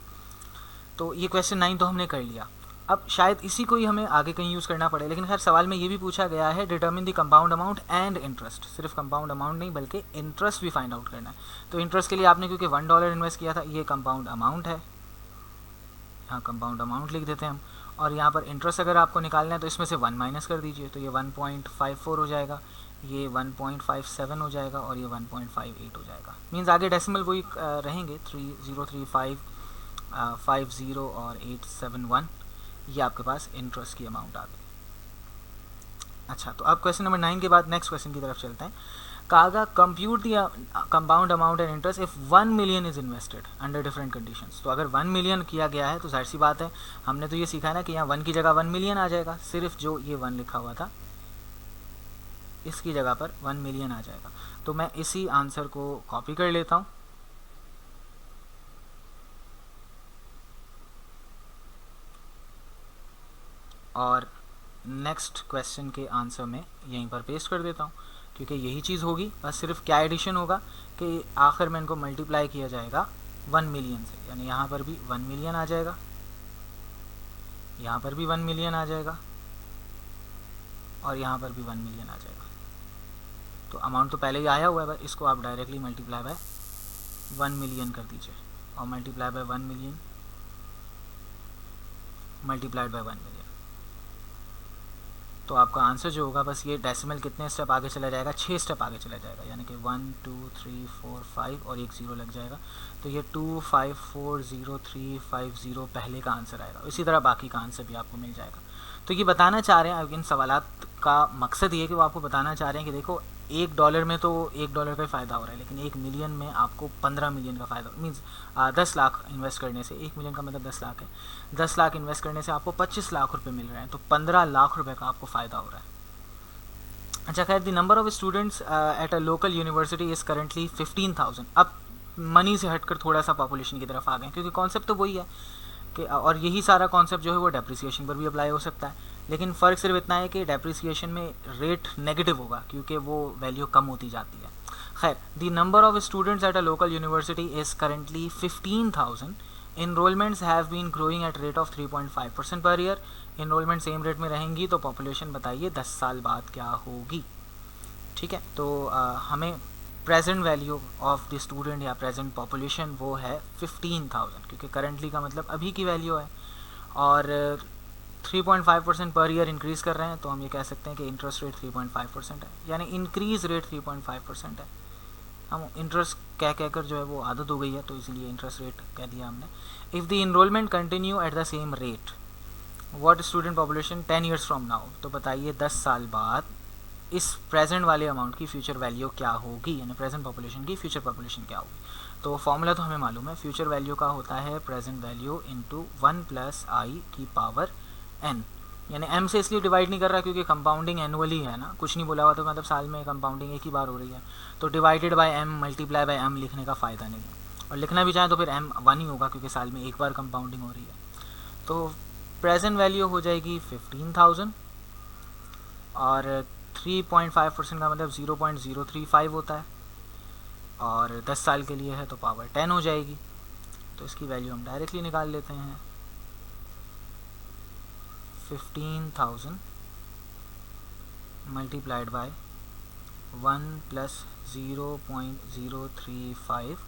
तो ये क्वेश्चन 9 तो हमने कर लिया। अब शायद इसी को ही हमें आगे कहीं यूज़ करना पड़े, लेकिन खैर सवाल में ये भी पूछा गया है determine the compound amount and interest. सिर्फ कंपाउंड अमाउंट नहीं बल्कि इंटरेस्ट भी फाइंड आउट करना है। तो इंटरेस्ट के लिए आपने क्योंकि $1 इन्वेस्ट किया था, ये कंपाउंड अमाउंट है, यहाँ कंपाउंड अमाउंट लिख देते हैं हम। और यहाँ पर इंटरेस्ट अगर आपको निकालना है तो इसमें से 1 माइनस कर दीजिए, तो ये 1.54 हो जाएगा, ये 1.57 हो जाएगा और ये 1.58 हो जाएगा। मीन्स आगे डेसिमल वही रहेंगे 3035 50 और 871। ये आपके पास इंटरेस्ट की अमाउंट आ गई। अच्छा, तो अब क्वेश्चन नंबर 9 के बाद नेक्स्ट क्वेश्चन की तरफ चलते हैं। कहा compute the compound amount and interest if 1 million is invested under different conditions. तो अगर 1 मिलियन किया गया है तो जाहिर सी बात है, हमने तो ये सीखा है ना कि यहाँ 1 की जगह 1 मिलियन आ जाएगा, सिर्फ जो ये 1 लिखा हुआ था इसकी जगह पर 1 मिलियन आ जाएगा। तो मैं इसी आंसर को कॉपी कर लेता हूँ और नेक्स्ट क्वेश्चन के आंसर में यहीं पर पेस्ट कर देता हूँ, क्योंकि यही चीज़ होगी। बस सिर्फ क्या एडिशन होगा कि आखिर में इनको मल्टीप्लाई किया जाएगा 1 मिलियन से, यानी यहाँ पर भी 1 मिलियन आ जाएगा, यहाँ पर भी 1 मिलियन आ जाएगा और यहाँ पर भी 1 मिलियन आ जाएगा। तो अमाउंट तो पहले ही आया हुआ है, इसको आप डायरेक्टली मल्टीप्लाई बाय 1 मिलियन कर दीजिए और multiply by 1 million multiplied by 1 million. तो आपका आंसर जो होगा, बस ये डेसिमल कितने स्टेप आगे चला जाएगा, 6 स्टेप आगे चला जाएगा, यानी कि 1 2 3 4 5 और एक 0 लग जाएगा। तो ये 2540 पहले का आंसर आएगा। इसी तरह बाकी का आंसर भी आपको मिल जाएगा। तो ये बताना चाह रहे हैं, अब इन सवालात का मकसद ये है कि वो आपको बताना चाह रहे हैं कि देखो $1 में तो $1 का फ़ायदा हो रहा है, लेकिन 1 मिलियन में आपको 15 मिलियन का फ़ायदा, मीन्स 10 लाख इन्वेस्ट करने से, 1 मिलियन का मतलब 10 लाख है, 10 लाख इन्वेस्ट करने से आपको 25 लाख रुपए मिल रहे हैं, तो 15 लाख रुपए का आपको फ़ायदा हो रहा है। अच्छा खैर, the number of students at a local university is currently 15,000। अब मनी से हटकर थोड़ा सा पॉपुलेशन की तरफ आ गए, क्योंकि कॉन्सेप्ट तो वही है कि, और यही सारा कॉन्सेप्ट जो है वो डेप्रिसिएशन पर भी अप्लाई हो सकता है, लेकिन फ़र्क सिर्फ इतना है कि डेप्रिसिएशन में रेट नेगेटिव होगा क्योंकि वो वैल्यू कम होती जाती है। खैर, the number of students at a local university is currently 15,000। Enrolments have been growing at rate of 3.5% per year. Enrolment same rate में रहेंगी तो पॉपुलेशन बताइए 10 साल बाद क्या होगी। ठीक है, तो हमें present value of the student या प्रेजेंट पॉपुलेशन वो है 15,000, क्योंकि करंटली का मतलब अभी की वैल्यू है, और 3.5% पर ईयर इंक्रीज़ कर रहे हैं, तो हम ये कह सकते हैं कि इंटरेस्ट रेट 3.5% है, यानी इंक्रीज रेट 3.5% है। हम इंटरेस्ट कह कहकर जो है वो आदत हो गई है, तो इसीलिए इंटरेस्ट रेट कह दिया हमने। If the enrolment continue at the same rate, what student population 10 years from now, तो बताइए 10 साल बाद इस प्रेजेंट वाले अमाउंट की फ्यूचर वैल्यू क्या होगी, यानी प्रेजेंट पॉपुलेशन की फ्यूचर पॉपुलेशन क्या होगी। तो फॉर्मूला तो हमें मालूम है, फ्यूचर वैल्यू का होता है प्रेजेंट वैल्यू इंटू 1 + i⁴n, यानी m से इसलिए डिवाइड नहीं कर रहा क्योंकि कंपाउंडिंग एनुअली है ना, कुछ नहीं बोला हुआ, तो मतलब साल में कंपाउंडिंग एक ही बार हो रही है, तो divided by m multiply bye m लिखने का फ़ायदा नहीं है, और लिखना भी चाहें तो फिर m 1 ही होगा क्योंकि साल में एक बार कंपाउंडिंग हो रही है। तो प्रेजेंट वैल्यू हो जाएगी 15,000, और 3.5% का मतलब 0.035 होता है, और 10 साल के लिए है तो पावर 10 हो जाएगी, तो इसकी वैल्यू हम डायरेक्टली निकाल लेते हैं। 15,000 मल्टीप्लाइड बाय 1 + 0.035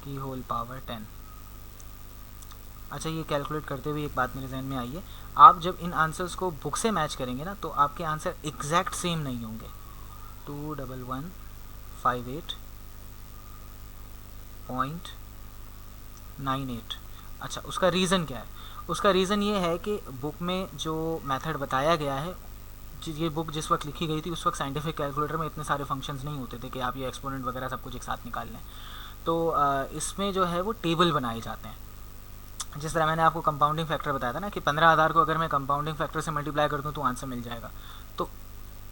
की होल पावर 10। अच्छा, ये कैलकुलेट करते हुए एक बात मेरे जहन में आई है, आप जब इन आंसर्स को बुक से मैच करेंगे ना, तो आपके आंसर एग्जैक्ट सेम नहीं होंगे। 21158.98। अच्छा, उसका रीज़न क्या है? उसका रीज़न ये है कि बुक में जो मेथड बताया गया है, ये बुक जिस वक्त लिखी गई थी उस वक्त साइंटिफिक कैलकुलेटर में इतने सारे फंक्शंस नहीं होते थे कि आप ये एक्सपोनेंट वगैरह सब कुछ एक साथ निकाल लें, तो इसमें जो है वो टेबल बनाए जाते हैं। जिस तरह मैंने आपको कंपाउंडिंग फैक्टर बताया था ना कि 15,000 को अगर मैं कंपाउंडिंग फैक्टर से मल्टीप्लाई कर दूं तो आंसर मिल जाएगा, तो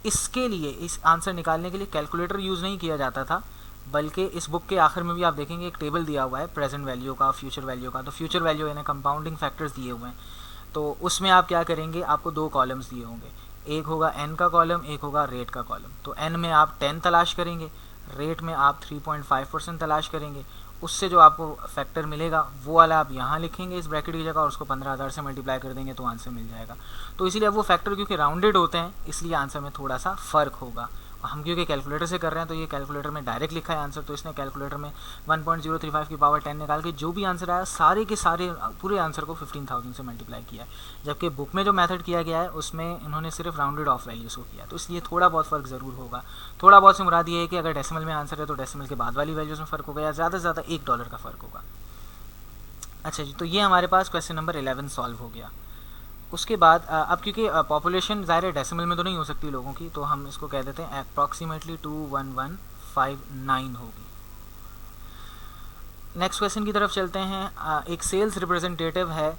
इसके लिए, इस आंसर निकालने के लिए कैलकुलेटर यूज़ नहीं किया जाता था, बल्कि इस बुक के आखिर में भी आप देखेंगे एक टेबल दिया हुआ है प्रेजेंट वैल्यू का, फ्यूचर वैल्यू का। तो फ्यूचर वैल्यू यानी कंपाउंडिंग फैक्टर्स दिए हुए हैं, तो उसमें आप क्या करेंगे, आपको 2 कॉलम्स दिए होंगे, एक होगा n का कॉलम, एक होगा रेट का कॉलम। तो n में आप 10 तलाश करेंगे, रेट में आप 3.5% तलाश करेंगे, उससे जो आपको फैक्टर मिलेगा वो वाला आप यहाँ लिखेंगे इस ब्रैकेट की जगह, और उसको 15,000 से मल्टीप्लाई कर देंगे तो आंसर मिल जाएगा। तो इसीलिए अब वो फैक्टर क्योंकि राउंडेड होते हैं, इसलिए आंसर में थोड़ा सा फ़र्क होगा। हम क्योंकि कैलकुलेटर से कर रहे हैं तो ये कैलकुलेटर में डायरेक्ट लिखा है आंसर, तो इसने कैलकुलेटर में 1.035 की पावर 10 निकाल के जो भी आंसर आया सारे के सारे पूरे आंसर को 15,000 से मल्टीप्लाई किया है, जबकि बुक में जो मेथड किया गया है उसमें इन्होंने सिर्फ राउंडेड ऑफ वैल्यूज़ को किया, तो इसलिए थोड़ा बहुत फ़र्क ज़रूर होगा। थोड़ा बहुत से मुराद ये है कि अगर डेसिमल में आंसर है तो डेसिमल के बाद वाली वैल्यूज़ में फ़र्क होगा, या ज़्यादा से ज़्यादा $1 का फ़र्क होगा। अच्छा जी, तो ये हमारे पास क्वेश्चन नंबर 11 सॉल्व हो गया। उसके बाद अब क्योंकि पॉपुलेशन ज़ाहिर डेसिमल में तो नहीं हो सकती लोगों की, तो हम इसको कह देते हैं अप्रॉक्सीमेटली 21159 होगी। नेक्स्ट क्वेश्चन की तरफ चलते हैं। एक सेल्स रिप्रेजेंटेटिव है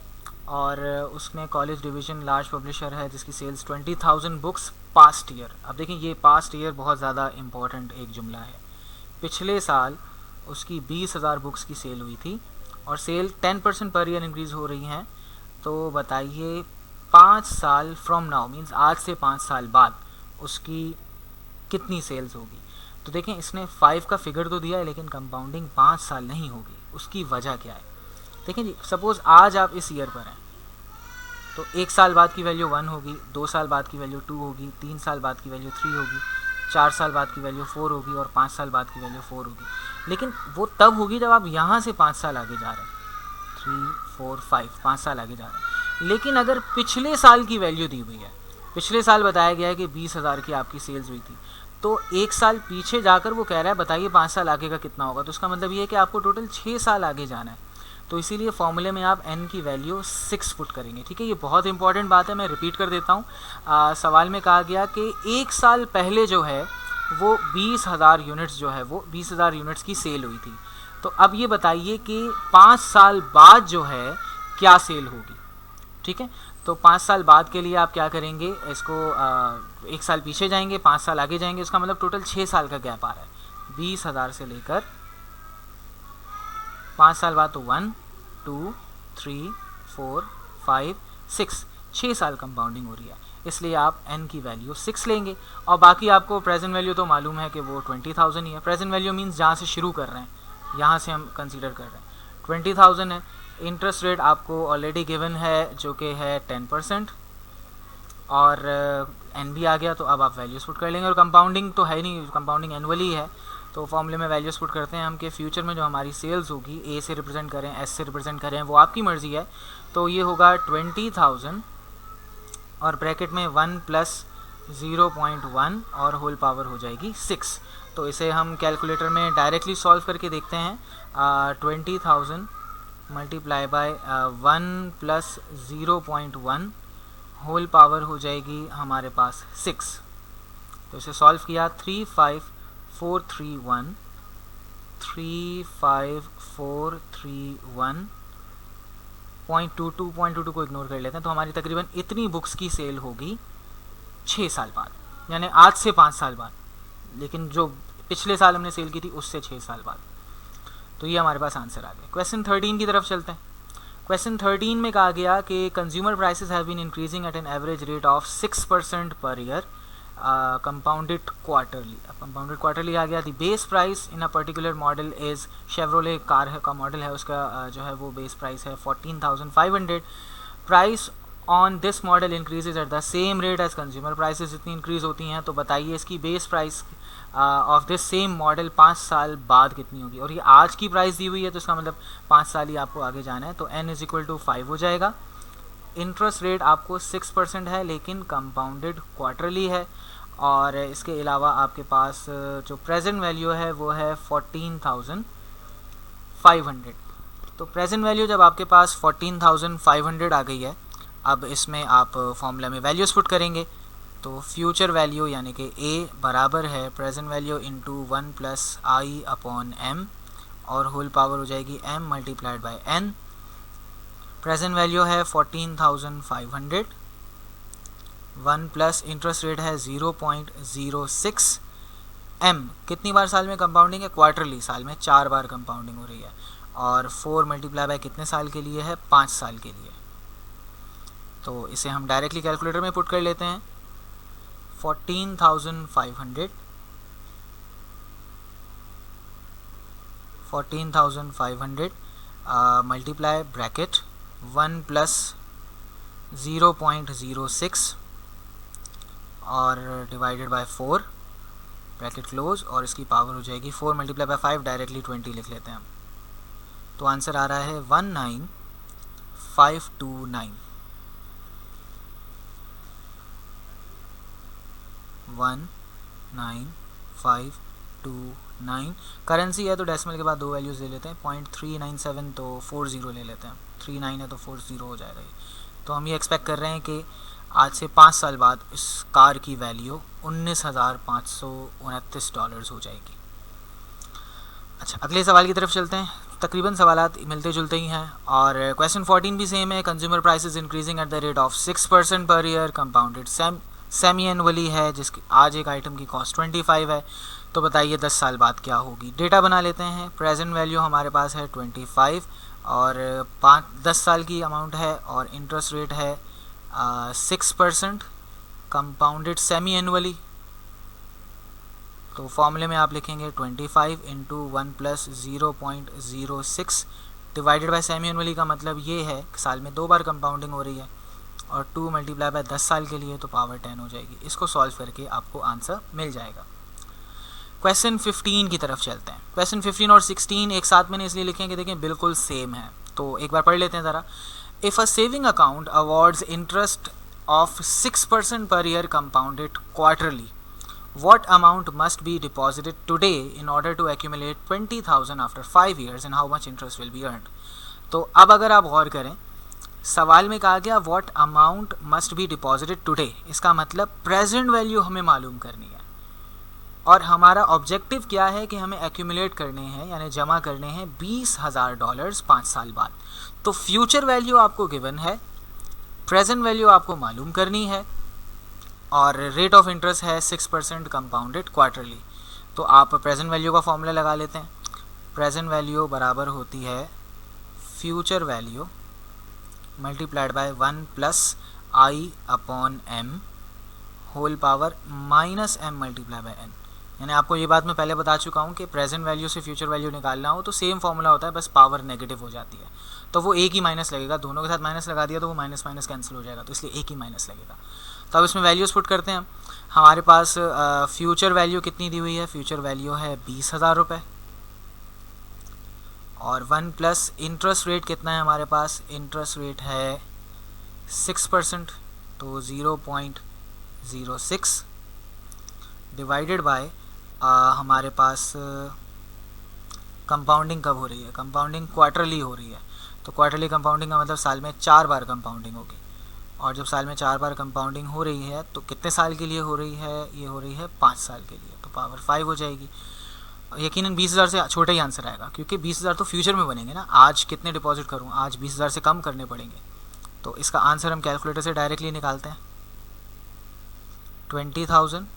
और उसमें कॉलेज डिवीज़न लार्ज पब्लिशर है जिसकी सेल्स 20,000 बुक्स पास्ट ईयर। अब देखें, ये पास्ट ईयर बहुत ज़्यादा इम्पॉर्टेंट एक जुमला है। पिछले साल उसकी 20,000 बुक्स की सेल हुई थी और सेल 10% पर ईयर इंक्रीज़ हो रही हैं, तो बताइए 5 साल फ्रॉम नाउ, मीन्स आज से 5 साल बाद उसकी कितनी सेल्स होगी। तो देखें, इसने 5 का फिगर तो दिया है लेकिन कंपाउंडिंग 5 साल नहीं होगी। उसकी वजह क्या है? देखें जी, सपोज़ आज आप इस ईयर पर हैं तो 1 साल बाद की वैल्यू 1 होगी, 2 साल बाद की वैल्यू 2 होगी, 3 साल बाद की वैल्यू 3 होगी, 4 साल बाद की वैल्यू 4 होगी और 5 साल बाद की वैल्यू 4 होगी। लेकिन वो तब होगी जब आप यहाँ से 5 साल आगे जा रहे हैं, 3, 4, 5 साल आगे जा रहे हैं। लेकिन अगर पिछले साल की वैल्यू दी हुई है, पिछले साल बताया गया है कि 20,000 की आपकी सेल्स हुई थी, तो 1 साल पीछे जाकर वो कह रहा है बताइए 5 साल आगे का कितना होगा। तो उसका मतलब ये है कि आपको टोटल 6 साल आगे जाना है। तो इसीलिए फॉर्मूले में आप n की वैल्यू 6 पुट करेंगे। ठीक है, ये बहुत इंपॉर्टेंट बात है, मैं रिपीट कर देता हूँ। सवाल में कहा गया कि 1 साल पहले जो है वो 20,000 यूनिट्स जो है वो 20,000 यूनिट्स की सेल हुई थी। तो अब ये बताइए कि 5 साल बाद जो है क्या सेल होगी। ठीक है, तो 5 साल बाद के लिए आप क्या करेंगे, इसको 1 साल पीछे जाएंगे, 5 साल आगे जाएंगे, उसका मतलब टोटल 6 साल का गैप आ रहा है। 20,000 से लेकर 5 साल बाद तो 1 2 3 4 5 6 6 साल कंपाउंडिंग हो रही है, इसलिए आप n की वैल्यू 6 लेंगे। और बाकी आपको प्रेजेंट वैल्यू तो मालूम है कि वो 20,000 ही है। प्रेजेंट वैल्यू मीन्स जहाँ से शुरू कर रहे हैं, यहाँ से हम कंसीडर कर रहे हैं 20,000 है। इंटरेस्ट रेट आपको ऑलरेडी गिवन है जो कि है 10%, और n भी आ गया, तो अब आप वैल्यूज पुट कर लेंगे। और कंपाउंडिंग तो है नहीं, कंपाउंडिंग एनुअली है, तो फॉर्मूले में वैल्यूज पुट करते हैं हम कि फ्यूचर में जो हमारी सेल्स होगी, ए से रिप्रेजेंट करें, एस से रिप्रेजेंट करें, वो आपकी मर्ज़ी है। तो ये होगा 20,000 और ब्रैकेट में 1 + 0.1 और होल पावर हो जाएगी 6। तो इसे हम कैलकुलेटर में डायरेक्टली सॉल्व करके देखते हैं। 20,000 मल्टीप्लाई बाय 1 + 0.1 होल पावर हो जाएगी हमारे पास 6। तो इसे सॉल्व किया 35431 को इग्नोर कर लेते हैं। तो हमारी तकरीबन इतनी बुक्स की सेल होगी 6 साल बाद, यानी आज से 5 साल बाद, लेकिन जो पिछले साल हमने सेल की थी उससे 6 साल बाद। तो ये हमारे पास आंसर आ गया। क्वेश्चन 13 की तरफ चलते हैं। क्वेश्चन 13 में कहा गया कि consumer prices have been increasing at an average rate of 6% per year compounded quarterly. अब कंपाउंडेड क्वार्टरली आ गया। The base price in a particular model is, Chevrolet car है का मॉडल है, उसका जो है वो बेस प्राइस है 14,500। Price on this model increases at the same rate as consumer prices जितनी इंक्रीज़ होती हैं। तो बताइए इसकी base price of this same model 5 साल बाद कितनी होगी। और ये आज की प्राइस दी हुई है, तो इसका मतलब 5 साल ही आपको आगे जाना है। तो n = 5 हो जाएगा। इंटरेस्ट रेट आपको 6% है, लेकिन कंपाउंडेड क्वार्टरली है। और इसके अलावा आपके पास जो प्रेजेंट वैल्यू है वो है 14,500। तो प्रेजेंट वैल्यू जब आपके पास 14,500 आ गई है, अब इसमें आप फॉर्मूला में वैल्यूज़ पुट करेंगे। तो फ्यूचर वैल्यू यानी कि a बराबर है प्रेजेंट वैल्यू इंटू 1 + i/m और होल पावर हो जाएगी m multiplied by n। Present value है 14,500, 1 प्लस इंटरेस्ट रेट है 0.06। m कितनी बार साल में कंपाउंडिंग है, क्वार्टरली, साल में 4 बार कंपाउंडिंग हो रही है। और 4 मल्टीप्लाई बाय कितने साल के लिए है, 5 साल के लिए। तो इसे हम डायरेक्टली कैलकुलेटर में पुट कर लेते हैं। 14,500 मल्टीप्लाई ब्रैकेट 1 + 0.06 और डिवाइडेड बाय 4 ब्रैकेट क्लोज, और इसकी पावर हो जाएगी 4 मल्टीप्लाई बाय 5, डायरेक्टली 20 लिख लेते हैं हम। तो आंसर आ रहा है 19,529। 19,529। करेंसी है तो डेसिमल के बाद 2 वैल्यूज़ ले लेते हैं। 0.397 तो 40 ले लेते हैं। 39 है तो 40 हो जाएगा ये। तो हम ये एक्सपेक्ट कर रहे हैं कि आज से 5 साल बाद इस कार की वैल्यू $19,529 हो जाएगी। अच्छा, अगले सवाल की तरफ चलते हैं। तकरीबन सवालात मिलते जुलते ही हैं। और क्वेश्चन 14 भी सेम है। Consumer prices increasing at the rate of 6% per year, compounded semi annually है, जिसकी आज एक आइटम की कॉस्ट 25 है। तो बताइए 10 साल बाद क्या होगी। डेटा बना लेते हैं। प्रेजेंट वैल्यू हमारे पास है 25 और 10 साल की अमाउंट है, और इंटरेस्ट रेट है 6%, कंपाउंडेड सेमी एनुअली। तो फॉर्मूले में आप लिखेंगे 25 × 1 + 0.06 डिवाइडेड बाय सेमी एनुअली का मतलब ये है कि साल में 2 बार कंपाउंडिंग हो रही है, और 2 मल्टीप्लाई बाय 10 साल के लिए तो पावर 10 हो जाएगी। इसको सॉल्व करके आपको आंसर मिल जाएगा। क्वेश्चन 15 की तरफ चलते हैं। क्वेश्चन 15 और 16 एक साथ मैंने इसलिए लिखे हैं कि देखें बिल्कुल सेम है। तो एक बार पढ़ लेते हैं ज़रा। If a saving account awards interest of 6% per year compounded quarterly, what amount must be deposited today in order to accumulate 20,000 after 5 years and how much interest will be earned। तो अब अगर आप गौर करें, सवाल में कहा गया what amount must be deposited today, इसका मतलब प्रेजेंट वैल्यू हमें मालूम करनी है, और हमारा ऑब्जेक्टिव क्या है कि हमें एक्यूमुलेट करने हैं यानी जमा करने हैं $20,000 5 साल बाद। तो फ्यूचर वैल्यू आपको गिवन है, प्रेजेंट वैल्यू आपको मालूम करनी है और रेट ऑफ इंटरेस्ट है 6% कंपाउंडेड क्वार्टरली। तो आप प्रेजेंट वैल्यू का फॉर्मूला लगा लेते हैं। प्रेजेंट वैल्यू बराबर होती है future value multiplied by 1 plus I upon M whole power minus M multiply by N. यानी आपको ये बात मैं पहले बता चुका हूँ कि प्रेजेंट वैल्यू से फ्यूचर वैल्यू निकालना हो तो सेम फॉर्मूला होता है, बस पावर नेगेटिव हो जाती है, तो वो एक ही माइनस लगेगा। दोनों के साथ माइनस लगा दिया तो वो माइनस माइनस कैंसिल हो जाएगा, तो इसलिए एक ही माइनस लगेगा। तो अब इसमें वैल्यूज़ पुट करते हैं हम। हमारे पास फ्यूचर वैल्यू कितनी दी हुई है, फ्यूचर वैल्यू है 20,000 रुपये, और 1 प्लस इंटरेस्ट रेट कितना है हमारे पास, इंटरेस्ट रेट है 6%, तो 0.06 डिवाइडेड बाय हमारे पास कंपाउंडिंग कब हो रही है, कंपाउंडिंग क्वार्टरली हो रही है। तो क्वार्टरली कंपाउंडिंग का मतलब साल में 4 बार कंपाउंडिंग होगी, और जब साल में 4 बार कंपाउंडिंग हो रही है तो कितने साल के लिए हो रही है, ये हो रही है 5 साल के लिए, तो पावर 5 हो जाएगी। यकीनन 20,000 से छोटा ही आंसर आएगा, क्योंकि 20,000 तो फ्यूचर में बनेंगे ना। आज कितने डिपॉजिट करूँ, आज 20,000 से कम करने पड़ेंगे, तो इसका आंसर हम कैलकुलेटर से डायरेक्टली निकालते हैं। 20,000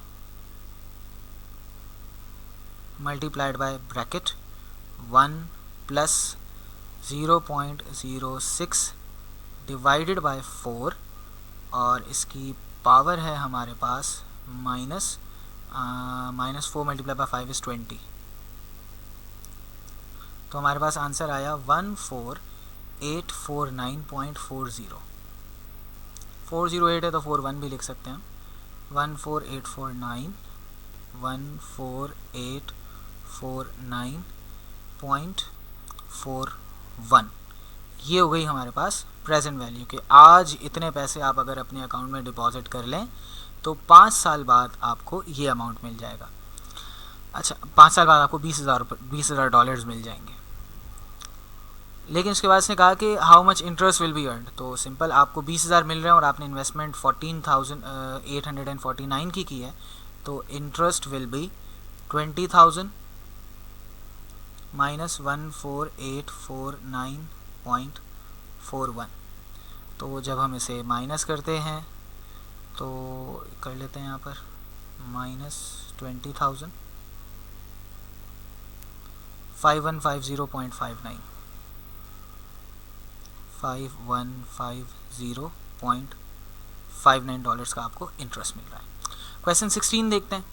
multiplied by bracket 1 plus 0.06 divided by 4, और इसकी पावर है हमारे पास माइनस 4 मल्टीप्लाई बाय 5 इज़ 20। तो हमारे पास आंसर आया 14849.40। 408 है तो 41 भी लिख सकते हैं, 14849.41। ये हो गई हमारे पास प्रेजेंट वैल्यू के। आज इतने पैसे आप अगर अपने अकाउंट में डिपॉजिट कर लें तो 5 साल बाद आपको ये अमाउंट मिल जाएगा। अच्छा, 5 साल बाद आपको 20,000 डॉलर्स मिल जाएंगे। लेकिन उसके बाद इसने कहा कि how much interest will be earned. तो सिंपल, आपको 20,000 मिल रहे हैं और आपने इन्वेस्टमेंट 14,849 की है, तो इंटरेस्ट विल बी 20,000 माइनस 14849.41। तो जब हम इसे माइनस करते हैं तो कर लेते हैं यहाँ पर माइनस 20,000 5150.59 $5150.59 डॉलर्स का आपको इंटरेस्ट मिल रहा है। क्वेश्चन 16 देखते हैं।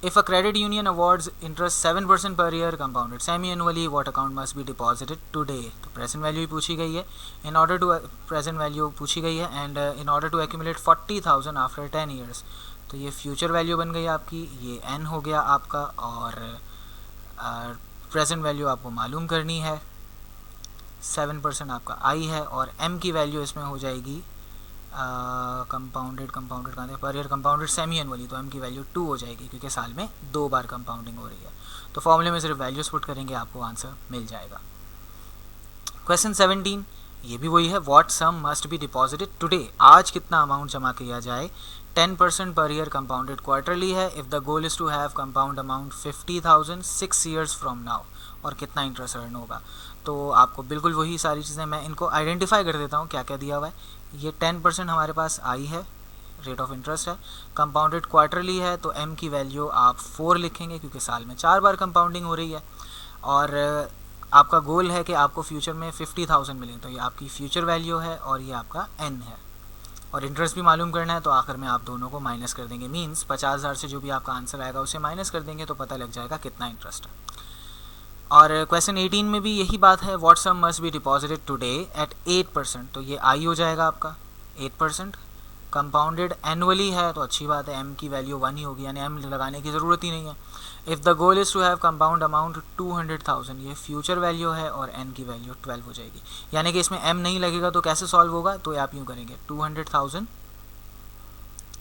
If a credit union awards interest 7% per year compounded semi annually, what account must be deposited today. तो प्रेजेंट वैल्यू ही पूछी गई है, in order to present value पूछी गई है, and in order to accumulate 40,000 after 10 years. तो ये फ्यूचर वैल्यू बन गई आपकी, ये n हो गया आपका, और प्रेजेंट वैल्यू आपको मालूम करनी है, 7% आपका i है, और m की वैल्यू इसमें हो जाएगी कंपाउंडेड कहाँ पर ईयर कंपाउंडेड सेमी एनुअली, तो m की वैल्यू 2 हो जाएगी, क्योंकि साल में 2 बार कंपाउंडिंग हो रही है। तो फॉर्मूले में सिर्फ वैल्यूज पुट करेंगे, आपको आंसर मिल जाएगा। क्वेश्चन 17, ये भी वही है, what sum must be deposited today. आज कितना अमाउंट जमा किया जाए, 10% पर ईयर कंपाउंडेड क्वार्टरली है, if the goal is to have compound amount 50,000 6 years from now, और कितना इंटरेस्ट अर्न होगा। तो आपको बिल्कुल वही सारी चीज़ें, मैं इनको आइडेंटिफाई कर देता हूँ क्या क्या दिया हुआ है। ये 10% हमारे पास आई है, रेट ऑफ इंटरेस्ट है, कंपाउंडेड क्वार्टरली है, तो m की वैल्यू आप 4 लिखेंगे, क्योंकि साल में 4 बार कंपाउंडिंग हो रही है, और आपका गोल है कि आपको फ्यूचर में 50,000 मिले, तो ये आपकी फ्यूचर वैल्यू है, और ये आपका n है, और इंटरेस्ट भी मालूम करना है, तो आखिर में आप दोनों को माइनस कर देंगे, मीन्स 50,000 से जो भी आपका आंसर आएगा उसे माइनस कर देंगे, तो पता लग जाएगा कितना इंटरेस्ट है। और क्वेश्चन 18 में भी यही बात है, what sum must be deposited today at 8%। तो ये आई हो जाएगा आपका 8%, कंपाउंडेड एनुअली है, तो अच्छी बात है, m की वैल्यू 1 ही होगी, यानी m लगाने की ज़रूरत ही नहीं है। If the goal is to have compound amount 200,000, ये फ्यूचर वैल्यू है, और n की वैल्यू 12 हो जाएगी, यानी कि इसमें m नहीं लगेगा, तो कैसे सॉल्व होगा, तो आप यूँ करेंगे 200,000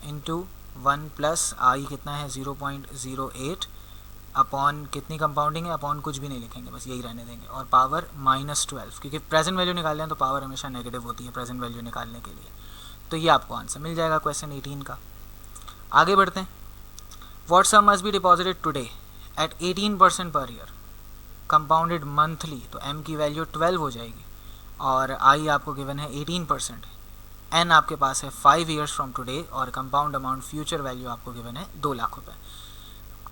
इंटू 1 प्लस आई कितना है 0.08 अपॉन कितनी कंपाउंडिंग है, अपॉन कुछ भी नहीं लिखेंगे, बस यही रहने देंगे, और पावर -12, क्योंकि प्रेजेंट वैल्यू निकालने हैं तो पावर हमेशा नेगेटिव होती है प्रेजेंट वैल्यू निकालने के लिए। तो ये आपको आंसर मिल जाएगा क्वेश्चन 18 का। आगे बढ़ते हैं। What sum must be deposited today at 18% per year compounded monthly, तो m की वैल्यू 12 हो जाएगी, और i आपको गिवन है 18%, एन आपके पास है 5 ईयर्स फ्रॉम टुडे और कंपाउंड अमाउंट फ्यूचर वैल्यू आपको गिवन है 2 लाख रुपए।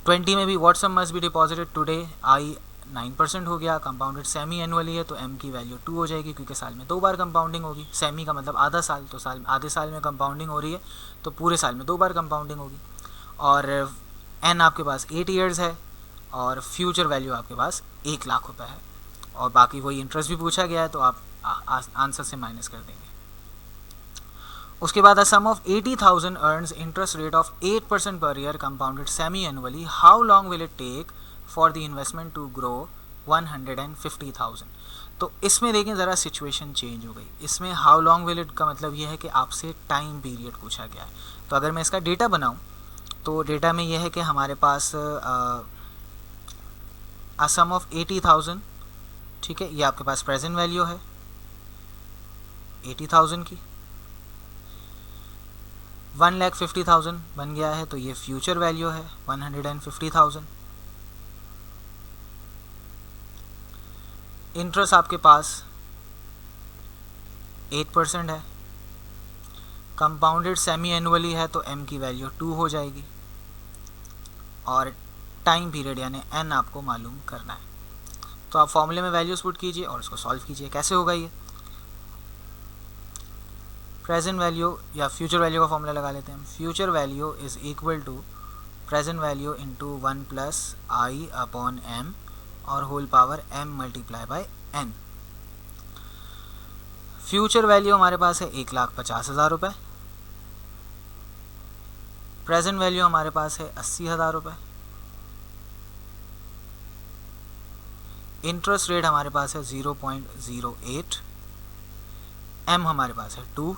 20 में भी what sum must be deposited today, I 9% हो गया, कंपाउंडेड सेमी एनुअली है तो एम की वैल्यू 2 हो जाएगी क्योंकि साल में 2 बार कंपाउंडिंग होगी। सेमी का मतलब आधा साल, तो साल आधे साल में कंपाउंडिंग हो रही है तो पूरे साल में 2 बार कंपाउंडिंग होगी। और एन आपके पास 8 ईयर्स है और फ्यूचर वैल्यू आपके पास 1 लाख रुपए है। और बाकी वही इंटरेस्ट भी पूछा गया है तो आप आंसर से माइनस कर देंगे। उसके बाद a sum of 80,000 earns interest rate of 8% per year compounded semi annually, how long will it take for the investment to grow 150,000। तो इसमें देखें ज़रा सिचुएशन चेंज हो गई। इसमें हाउ लॉन्ग विल इट का मतलब यह है कि आपसे टाइम पीरियड पूछा गया है। तो अगर मैं इसका डेटा बनाऊं तो डेटा में यह है कि हमारे पास अ सम ऑफ 80,000, ठीक है, ये आपके पास प्रेजेंट वैल्यू है 80,000 की, 1,50,000 बन गया है तो ये फ्यूचर वैल्यू है 150,000। इंटरेस्ट आपके पास 8% है, कंपाउंडेड सेमी एनुअली है तो एम की वैल्यू 2 हो जाएगी और टाइम पीरियड यानी एन आपको मालूम करना है। तो आप फॉर्मूले में वैल्यूज पुट कीजिए और इसको सॉल्व कीजिए। कैसे होगा ये? प्रेजेंट वैल्यू या फ्यूचर वैल्यू का फॉर्मूला लगा लेते हैं। Future value is equal to present value into 1 plus I upon M और whole power m multiply by n। Future value हमारे पास है 1,50,000 रुपये, प्रेजेंट वैल्यू हमारे पास है 80,000 रुपये, इंटरेस्ट रेट हमारे पास है 0.08, m हमारे पास है 2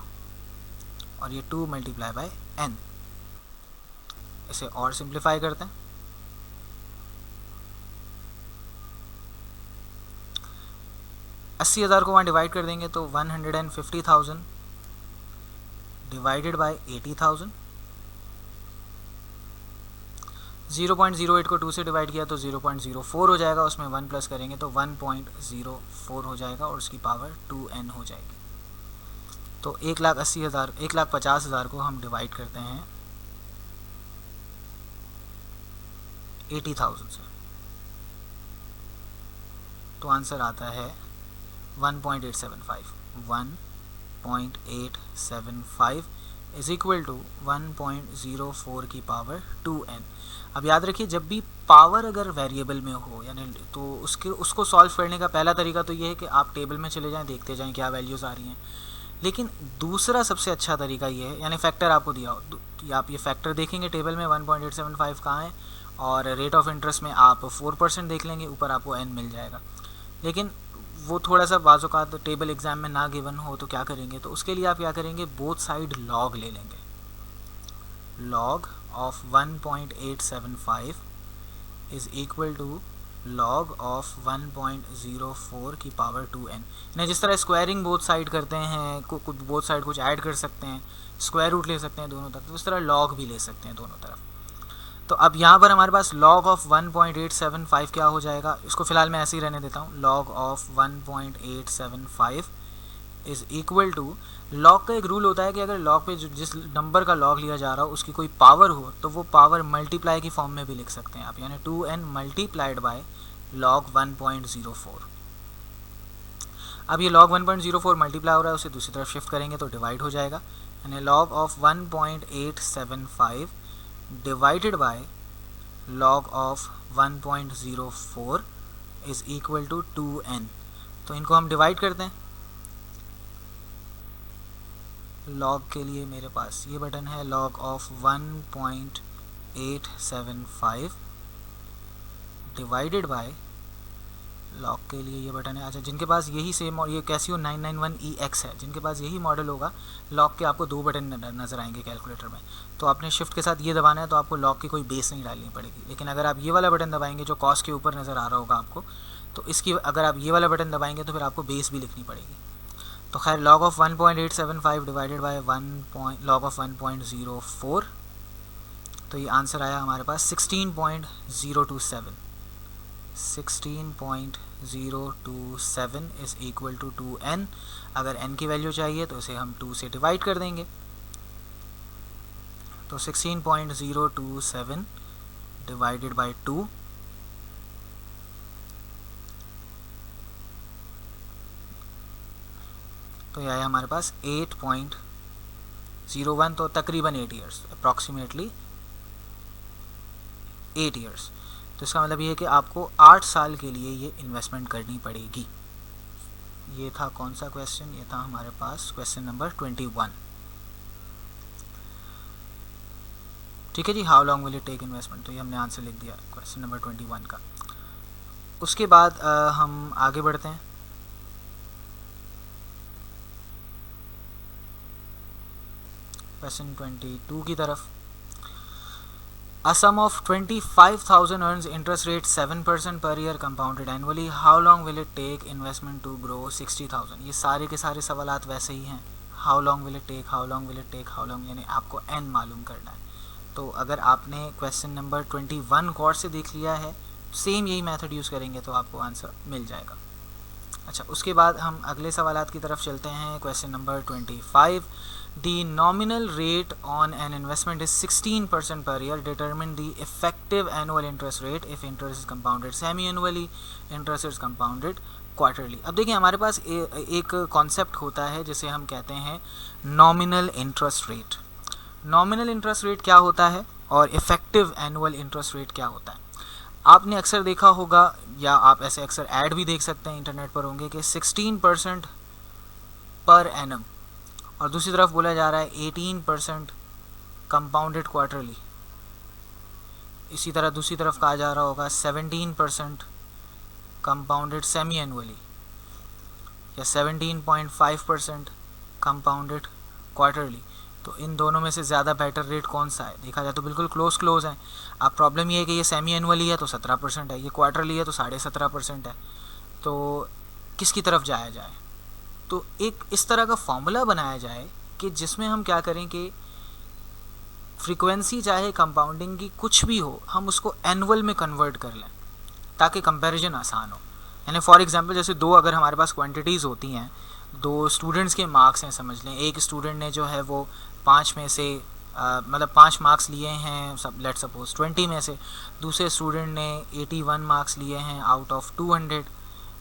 और ये 2 मल्टीप्लाई बाय n। इसे और सिंप्लीफाई करते हैं। 80,000 को वहाँ डिवाइड कर देंगे तो 150,000 डिवाइडेड बाय 80,000। 0.08 को 2 से डिवाइड किया तो 0.04 हो जाएगा, उसमें 1 प्लस करेंगे तो 1.04 हो जाएगा और उसकी पावर 2n हो जाएगी। तो 1,50,000 को हम डिवाइड करते हैं 80,000 से तो आंसर आता है 1.875। 1.875 इज इक्वल टू 1.04 की पावर 2n। अब याद रखिए जब भी पावर अगर वेरिएबल में हो यानी तो उसको सॉल्व करने का पहला तरीका तो ये है कि आप टेबल में चले जाएं, देखते जाएं क्या वैल्यूज़ आ रही हैं। लेकिन दूसरा सबसे अच्छा तरीका ये है, यानी फैक्टर आपको दिया हो, आप ये फैक्टर देखेंगे टेबल में 1.875 कहाँ है और रेट ऑफ इंटरेस्ट में आप 4% देख लेंगे, ऊपर आपको n मिल जाएगा। लेकिन वो थोड़ा सा बाज़-औक़ात टेबल एग्ज़ाम में ना गिवन हो तो क्या करेंगे, तो उसके लिए आप क्या करेंगे, बोथ साइड लॉग ले लेंगे। Log of 1.875 is equal to log of 1.04 की पावर 2n। ना जिस तरह स्क्वायरिंग बोथ साइड करते हैं, बोथ साइड कुछ ऐड कर सकते हैं, स्क्वायर रूट ले सकते हैं दोनों तरफ, तो उस तरह लॉग भी ले सकते हैं दोनों तरफ। तो अब यहाँ पर हमारे पास log ऑफ 1.875 क्या हो जाएगा, इसको फ़िलहाल मैं ऐसे ही रहने देता हूँ। log of 1.875 is equal to, log का एक रूल होता है कि अगर log पे जिस नंबर का log लिया जा रहा हो उसकी कोई पावर हो तो वो पावर मल्टीप्लाई की फॉर्म में भी लिख सकते हैं आप, यानी 2n मल्टीप्लाइड बाय log 1.04। अब ये log 1.04 मल्टीप्लाई हो रहा है, उसे दूसरी तरफ शिफ्ट करेंगे तो डिवाइड हो जाएगा, यानी log of 1.875 divided by log of 1.04 is equal to 2n। तो इनको हम डिवाइड करते हैं। log के लिए मेरे पास ये बटन है, log of 1.875 divided bye lock के लिए ये बटन है। अच्छा, जिनके पास यही सेम और ये कैसियो 991EX है, जिनके पास यही मॉडल होगा, लॉक के आपको 2 बटन नज़र आएंगे कैलकुलेटर में, तो आपने शिफ्ट के साथ ये दबाना है तो आपको लॉक की कोई बेस नहीं डालनी पड़ेगी। लेकिन अगर आप ये वाला बटन दबाएंगे जो कॉस्ट के ऊपर नज़र आ रहा होगा आपको, तो इसकी अगर आप ये वाला बटन दबाएंगे तो फिर आपको बेस भी लिखनी पड़ेगी। तो खैर log of 1.875 divided by log of 1.04, तो ये आंसर आया हमारे पास 16.027। 16.027 इज़ इक्वल टू 2n। अगर n की वैल्यू चाहिए तो इसे हम 2 से डिवाइड कर देंगे, तो 16.027 डिवाइडेड बाई 2, तो यह है हमारे पास 8.01, तो तकरीबन 8 ईयर्स, अप्रॉक्सीमेटली 8 ईयर्स। तो इसका मतलब ये है कि आपको 8 साल के लिए ये इन्वेस्टमेंट करनी पड़ेगी। ये था कौन सा क्वेश्चन? ये था हमारे पास क्वेश्चन नंबर 21। ठीक है जी, how long will it take investment, तो ये हमने आंसर लिख दिया क्वेश्चन नंबर 21 का। उसके बाद हम आगे बढ़ते हैं। क्वेश्चन 22 की तरफ। A sum of 25,000 earns interest rate 7% per year compounded annually. How long will it take investment to grow 60,000? ये सारे के सारे सवालात वैसे ही हैं। How long will it take, how long will it take, how long, यानी आपको n मालूम करना है। तो अगर आपने क्वेश्चन नंबर 21 गौर से देख लिया है, सेम यही मेथड यूज़ करेंगे तो आपको आंसर मिल जाएगा। अच्छा, उसके बाद हम अगले सवालात की तरफ चलते हैं। Question number 25, the nominal rate on an investment is 16% per year. Determine the effective annual interest rate if interest is compounded semi-annually, interest is compounded quarterly. अब देखिए हमारे पास एक कॉन्सेप्ट होता है जिसे हम कहते हैं nominal interest rate. Nominal interest rate क्या होता है और इफेक्टिव एनुअल इंटरेस्ट रेट क्या होता है? आपने अक्सर देखा होगा, या आप ऐसे अक्सर ऐड भी देख सकते हैं इंटरनेट पर होंगे, कि 16% पर एनम, और दूसरी तरफ बोला जा रहा है 18% कंपाउंडेड क्वार्टरली। इसी तरह दूसरी तरफ कहा जा रहा होगा 17% कंपाउंडेड सेमी एनुअली, या 17.5% कंपाउंडेड क्वार्टरली। तो इन दोनों में से ज़्यादा बेटर रेट कौन सा है? देखा जाए तो बिल्कुल क्लोज है। अब प्रॉब्लम ये है कि ये सेमी एनुअली है तो 17% है, ये क्वार्टरली है तो 17.5% है। तो किसकी तरफ जाया जाए? तो एक इस तरह का फॉर्मूला बनाया जाए कि जिसमें हम क्या करें कि फ्रीक्वेंसी चाहे कंपाउंडिंग की कुछ भी हो, हम उसको एनुअल में कन्वर्ट कर लें ताकि कंपैरिजन आसान हो। यानी फॉर एग्जांपल जैसे दो अगर हमारे पास क्वांटिटीज़ होती हैं, दो स्टूडेंट्स के मार्क्स हैं समझ लें, एक स्टूडेंट ने जो है वो 5 में से मतलब 5 मार्क्स लिए हैं, सब लेट सपोज 20 में से, दूसरे स्टूडेंट ने 81 मार्क्स लिए हैं आउट ऑफ 200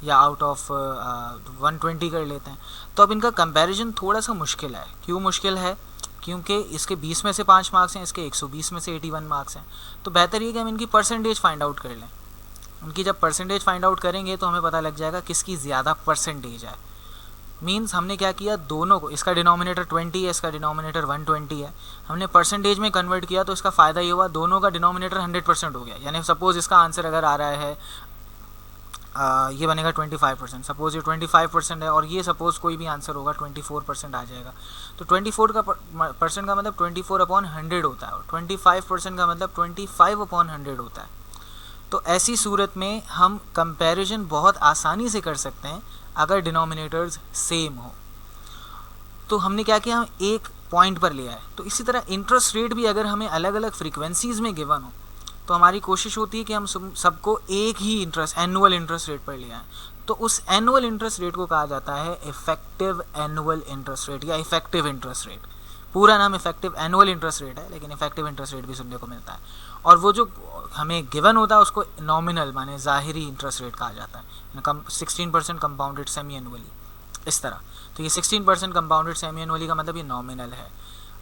या आउट ऑफ 120 कर लेते हैं। तो अब इनका कंपैरिजन थोड़ा सा मुश्किल है। क्यों मुश्किल है? क्योंकि इसके 20 में से 5 मार्क्स हैं, इसके 120 में से 81 मार्क्स हैं। तो बेहतर ये कि हम इनकी परसेंटेज फाइंड आउट कर लें। उनकी जब परसेंटेज फाइंड आउट करेंगे तो हमें पता लग जाएगा किसकी ज़्यादा परसेंटेज है। मीन्स हमने क्या किया, दोनों को, इसका डिनोमिनेटर 20 है, इसका डिनोमिनेटर 120 है, हमने परसेंटेज में कन्वर्ट किया तो इसका फ़ायदा ये हुआ दोनों का डिनोमिनेटर 100% हो गया। यानी सपोज़ इसका आंसर अगर आ रहा है ये बनेगा 25%, सपोज़ ये 25% है, और ये सपोज़ कोई भी आंसर होगा 24% आ जाएगा। तो 24 का परसेंट का मतलब 24/100 होता है, और 25% का मतलब 25/100 होता है। तो ऐसी सूरत में हम कंपैरिजन बहुत आसानी से कर सकते हैं अगर डिनोमिनेटर्स सेम हो। तो हमने क्या किया, हम एक पॉइंट पर ले आए। तो इसी तरह इंटरेस्ट रेट भी अगर हमें अलग अलग फ्रीक्वेंसीज़ में गिवन हो तो हमारी कोशिश होती है कि हम सबको एक ही एनुअल इंटरेस्ट रेट पर ले आएँ। तो उस एनुअल इंटरेस्ट रेट को कहा जाता है इफेक्टिव एनुअल इंटरेस्ट रेट या इफेक्टिव इंटरेस्ट रेट। पूरा नाम इफेक्टिव एनुअल इंटरेस्ट रेट है, लेकिन इफेक्टिव इंटरेस्ट रेट भी सुनने को मिलता है। और वो जो हमें गिवन होता है उसको नॉमिनल माने ज़ाहिरी इंटरेस्ट रेट कहा जाता है। 16% कंपाउंडेड सेमी एनुअली, इस तरह। तो ये 16% कंपाउंडेड सेमी एनुअली का मतलब ये नॉमिनल है।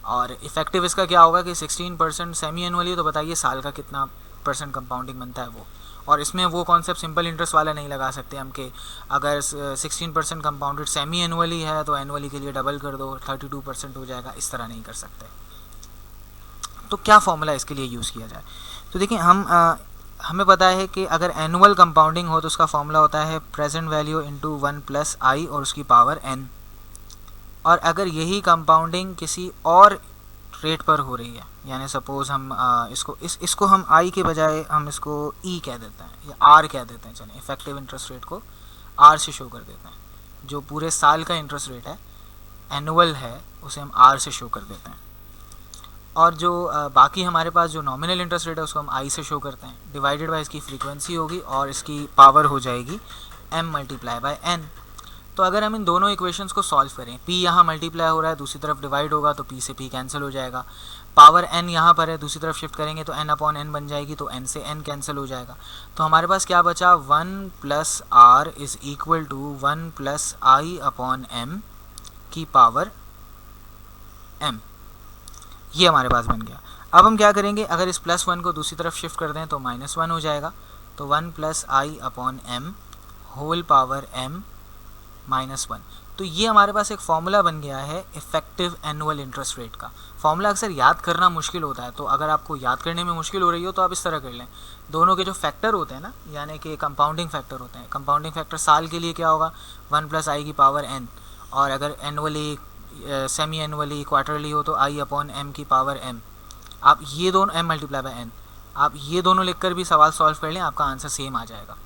और इफेक्टिव इसका क्या होगा कि 16% सेमी एनुअली, तो बताइए साल का कितना परसेंट कंपाउंडिंग बनता है वो। और इसमें वो कॉन्सेप्ट सिंपल इंटरेस्ट वाला नहीं लगा सकते हम कि अगर 16% कंपाउंडेड सेमी एनुअली है तो एनुअली के लिए डबल कर दो 32% हो जाएगा, इस तरह नहीं कर सकते। तो क्या फॉर्मूला इसके लिए यूज़ किया जाए? तो देखिए हमें पता है कि अगर एनुअल कंपाउंडिंग हो तो उसका फॉर्मूला होता है प्रेजेंट वैल्यू इंटू 1 + i और उसकी पावर n। और अगर यही कंपाउंडिंग किसी और रेट पर हो रही है, यानी सपोज़ हम इसको हम i के बजाय हम इसको e कह देते हैं या r कह देते हैं, चलिए इफेक्टिव इंटरेस्ट रेट को r से शो कर देते हैं। जो पूरे साल का इंटरेस्ट रेट है एनुअल है उसे हम r से शो कर देते हैं। और जो बाकी हमारे पास जो नॉमिनल इंटरेस्ट रेट है उसको हम आई से शो करते हैं, डिवाइडेड बाय इसकी फ्रीक्वेंसी होगी और इसकी पावर हो जाएगी m मल्टीप्लाई बाय n। तो अगर हम इन दोनों इक्वेशंस को सॉल्व करें, p यहाँ मल्टीप्लाई हो रहा है, दूसरी तरफ डिवाइड होगा तो p से p कैंसिल हो जाएगा, पावर n यहाँ पर है, दूसरी तरफ शिफ्ट करेंगे तो n अपॉन n बन जाएगी, तो n से n कैंसिल हो जाएगा। तो हमारे पास क्या बचा, 1 plus r is equal to 1 plus I upon m की पावर m। ये हमारे पास बन गया। अब हम क्या करेंगे, अगर इस प्लस 1 को दूसरी तरफ शिफ्ट कर दें तो -1 हो जाएगा, तो 1 प्लस आई upon m whole power m -1। तो ये हमारे पास एक फॉर्मूला बन गया है इफेक्टिव एनुअल इंटरेस्ट रेट का। फॉर्मूला अक्सर याद करना मुश्किल होता है, तो अगर आपको याद करने में मुश्किल हो रही हो तो आप इस तरह कर लें, दोनों के जो फैक्टर होते हैं ना, यानी कि कंपाउंडिंग फैक्टर होते हैं, कंपाउंडिंग फैक्टर साल के लिए क्या होगा 1 प्लस आई की पावर n, और अगर एनुअली सेमी एनुअली क्वार्टरली हो तो आई अपॉन m की पावर m। आप ये दोनों m मल्टीप्लाई बाय n, आप ये दोनों लिखकर भी सवाल सॉल्व कर लें, आपका आंसर सेम आ जाएगा।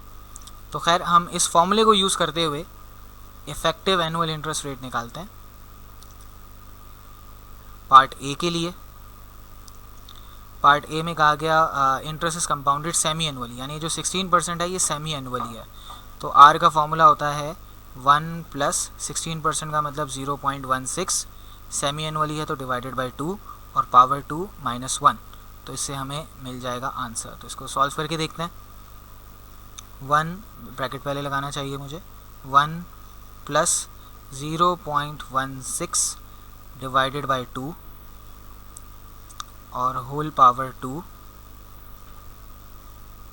तो खैर हम इस फॉर्मूले को यूज़ करते हुए इफेक्टिव एनुअल इंटरेस्ट रेट निकालते हैं। पार्ट ए के लिए, पार्ट ए में कहा गया interest is compounded semi annually, यानी जो 16% है ये सेमी एनुअली है। तो आर का फॉर्मूला होता है 1 प्लस 16% का मतलब 0.16, सेमी एनुअली है तो डिवाइडेड बाय 2 और पावर 2 -1, तो इससे हमें मिल जाएगा आंसर। तो इसको सॉल्व करके देखते हैं। 1 ब्रैकेट पहले लगाना चाहिए मुझे, 1 प्लस 0.16 डिवाइडेड बाय 2 और होल पावर 2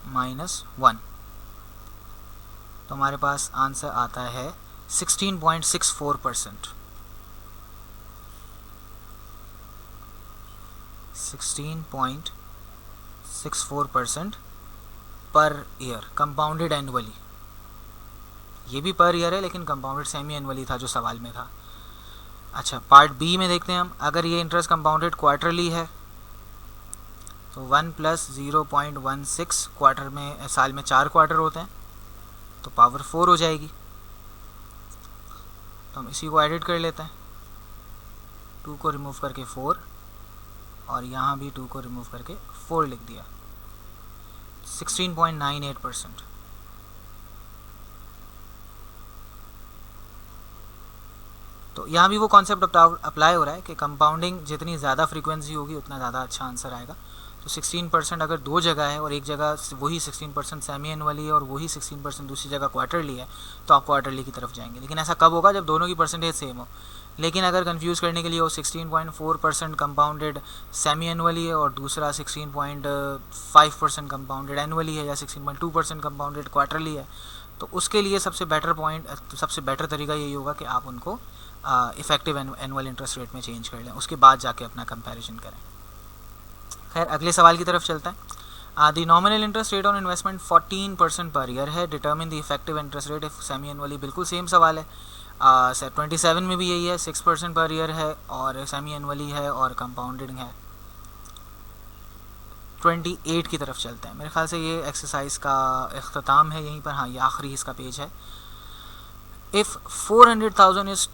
-1, तो हमारे पास आंसर आता है 16.64%। 16.64% पर ईयर, कंपाउंडेड एनुअली। ये भी पर ईयर है लेकिन कंपाउंडेड सेमी एनुअली था जो सवाल में था। अच्छा, पार्ट बी में देखते हैं हम, अगर ये इंटरेस्ट कंपाउंडेड क्वार्टरली है तो 1 प्लस 0.16, क्वार्टर में साल में 4 क्वार्टर होते हैं तो पावर 4 हो जाएगी। तो हम इसी को एडिट कर लेते हैं, 2 को रिमूव करके 4 और यहाँ भी 2 को रिमूव करके 4 लिख दिया, 16.98%। तो यहाँ भी वो कॉन्सेप्ट अप्लाई हो रहा है कि कंपाउंडिंग जितनी ज़्यादा फ्रीक्वेंसी होगी उतना ज़्यादा अच्छा आंसर आएगा। तो 16% अगर दो जगह है और एक जगह वही 16% सेमी एनुअली है और वही 16% दूसरी जगह क्वार्टरली है, तो आप क्वार्टरली की तरफ जाएंगे। लेकिन ऐसा कब होगा, जब दोनों की परसेंटेज सेम हो। लेकिन अगर कंफ्यूज करने के लिए वो 16.4% कंपाउंडेड सेमी एनुअली है और दूसरा 16.5% कंपाउंडेड एनुअली है या 16.2% कंपाउंडेड क्वार्टरली है, तो उसके लिए सबसे बेटर तरीका यही होगा कि आप उनको इफेक्टिव एनुअल इंटरेस्ट रेट में चेंज कर लें, उसके बाद जाके अपना कंपैरिजन करें। खैर अगले सवाल की तरफ चलता है। The nominal interest rate on investment 14% per year है, determine the effective interest rate if semi annually. बिल्कुल सेम सवाल है। 27 में भी यही है, 6% पर ईयर है और सेमी एनुअली है और कंपाउंडेड है। 28 की तरफ चलते हैं। मेरे ख्याल से ये एक्सरसाइज का इख्तिताम है यहीं पर। हाँ, ये आखिरी इसका पेज है। If 400,000 is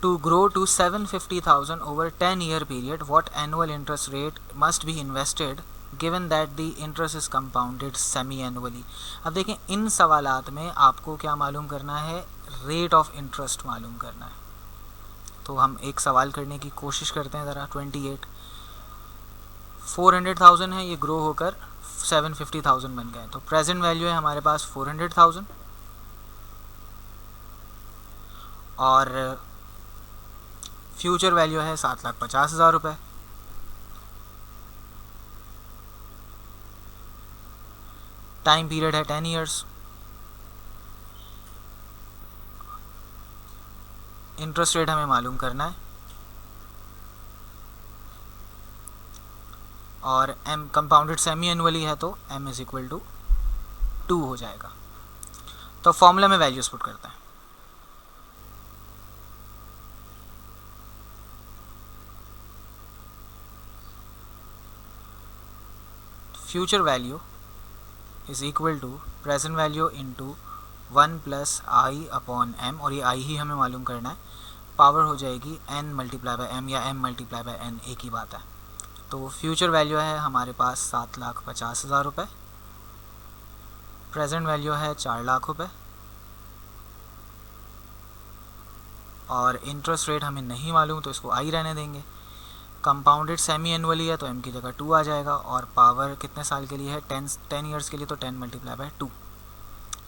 to grow to 750,000 over 10-year period, what annual interest rate must be invested given that the interest is compounded semi-annually? अब देखें, इन सवालात में आपको क्या मालूम करना है, रेट ऑफ इंटरेस्ट मालूम करना है। तो हम एक सवाल करने की कोशिश करते हैं ज़रा। 28, 400,000 है, ये ग्रो होकर 750,000 बन गए। तो प्रेजेंट वैल्यू है हमारे पास 400,000 और फ्यूचर वैल्यू है 7,50,000 रुपये। टाइम पीरियड है 10 ईयर्स। इंटरेस्ट रेट हमें मालूम करना है और m कंपाउंडेड सेमी एनुअली है तो m इज इक्वल टू 2 हो जाएगा। तो फॉर्मूला में वैल्यूज पुट करते हैं। Future value is equal to present value into 1 plus I upon m, और ये आई ही हमें मालूम करना है। पावर हो जाएगी n मल्टीप्लाई बाय m या m मल्टीप्लाई बाय n, एक ही बात है। तो फ्यूचर वैल्यू है हमारे पास 7,50,000 रुपये, प्रेजेंट वैल्यू है 4 लाख रुपये, और इंटरेस्ट रेट हमें नहीं मालूम तो इसको आई रहने देंगे। कंपाउंडेड सेमी एनुअली है तो m की जगह 2 आ जाएगा, और पावर कितने साल के लिए है, 10 ईयर्स के लिए, तो 10 मल्टीप्लाई बाय 2।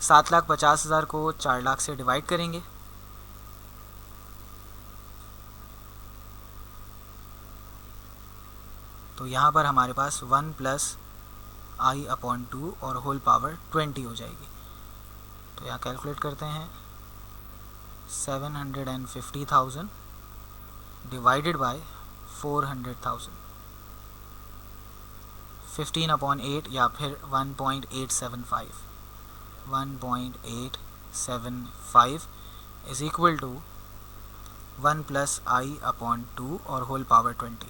7,50,000 को 4 लाख से डिवाइड करेंगे तो यहाँ पर हमारे पास 1 + i/2 और होल पावर 20 हो जाएगी। तो यहाँ कैलकुलेट करते हैं, 750,000 डिवाइडेड बाय 400,000, 15/8 या फिर 1.875 इज इक्वल टू 1 + i/2 और होल पावर 20।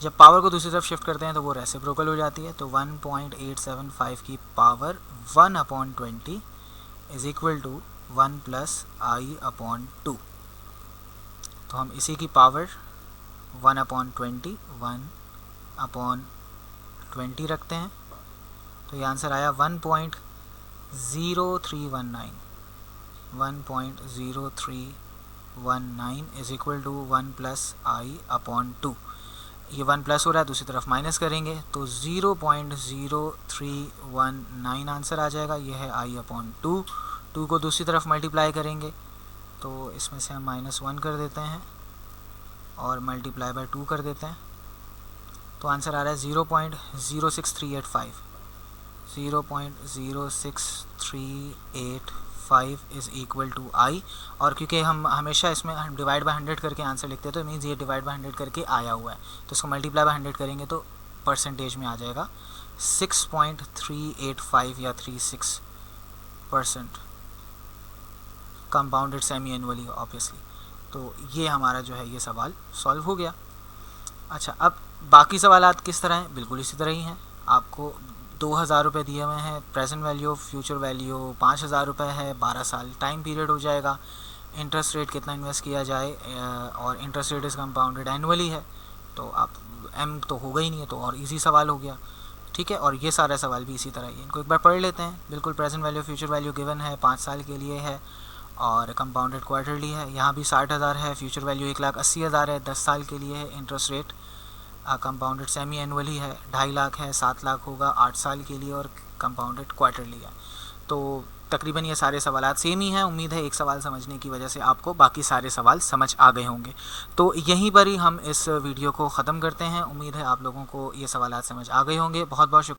जब पावर को दूसरी तरफ शिफ्ट करते हैं तो वो रेसिप्रोकल हो जाती है, तो 1.875 की power 1/20 is equal to 1 + i/2। तो हम इसी की पावर 1/20 1/20 रखते हैं, तो ये आंसर आया 1.0319 इज इक्वल टू 1 + i/2। ये 1 प्लस हो रहा है, दूसरी तरफ माइनस करेंगे तो 0.0319 आंसर आ जाएगा। ये है i/2। 2 को दूसरी तरफ मल्टीप्लाई करेंगे तो इसमें से हम -1 कर देते हैं और मल्टीप्लाई बाय 2 कर देते हैं, तो आंसर आ रहा है 0.06385। 0.06385 इज़ इक्वल टू i। और क्योंकि हम हमेशा इसमें हम डिवाइड बाय 100 करके आंसर लिखते हैं, तो मीन्स ये डिवाइड बाय 100 करके आया हुआ है, तो इसको मल्टीप्लाई बाय 100 करेंगे तो परसेंटेज में आ जाएगा 6.385 या 36% कंपाउंडेड सेमी एनुअली ऑब्वियसली। तो ये हमारा जो है ये सवाल सॉल्व हो गया। अच्छा, अब बाकी सवालात किस तरह हैं, बिल्कुल इसी तरह ही हैं। आपको 2,000 रुपये दिए हुए हैं, प्रेजेंट वैल्यू फ्यूचर वैल्यू 5,000 रुपये है, 12 साल टाइम पीरियड हो जाएगा, इंटरेस्ट रेट कितना इन्वेस्ट किया जाए, और interest rate is compounded annually है, तो आप m तो होगा ही नहीं है, तो और इजी सवाल हो गया। ठीक है, और ये सारा सवाल भी इसी तरह ही है, इनको एक बार पढ़ लेते हैं। बिल्कुल present value future value given है, 5 साल के लिए है और कंपाउंडेड क्वार्टरली है। यहाँ भी 60,000 है, फ्यूचर वैल्यू 1,80,000 है, 10 साल के लिए है। Interest rate compounded semi annually है, 2.5 लाख है, 7 लाख होगा 8 साल के लिए, और कंपाउंडेड क्वार्टरली है। तो तकरीबन ये सारे सवाल सेम ही हैं। उम्मीद है एक सवाल समझने की वजह से आपको बाकी सारे सवाल समझ आ गए होंगे। तो यहीं पर ही हम इस वीडियो को ख़त्म करते हैं। उम्मीद है आप लोगों को ये सवाल समझ आ गए होंगे। बहुत बहुत शुक्रिया।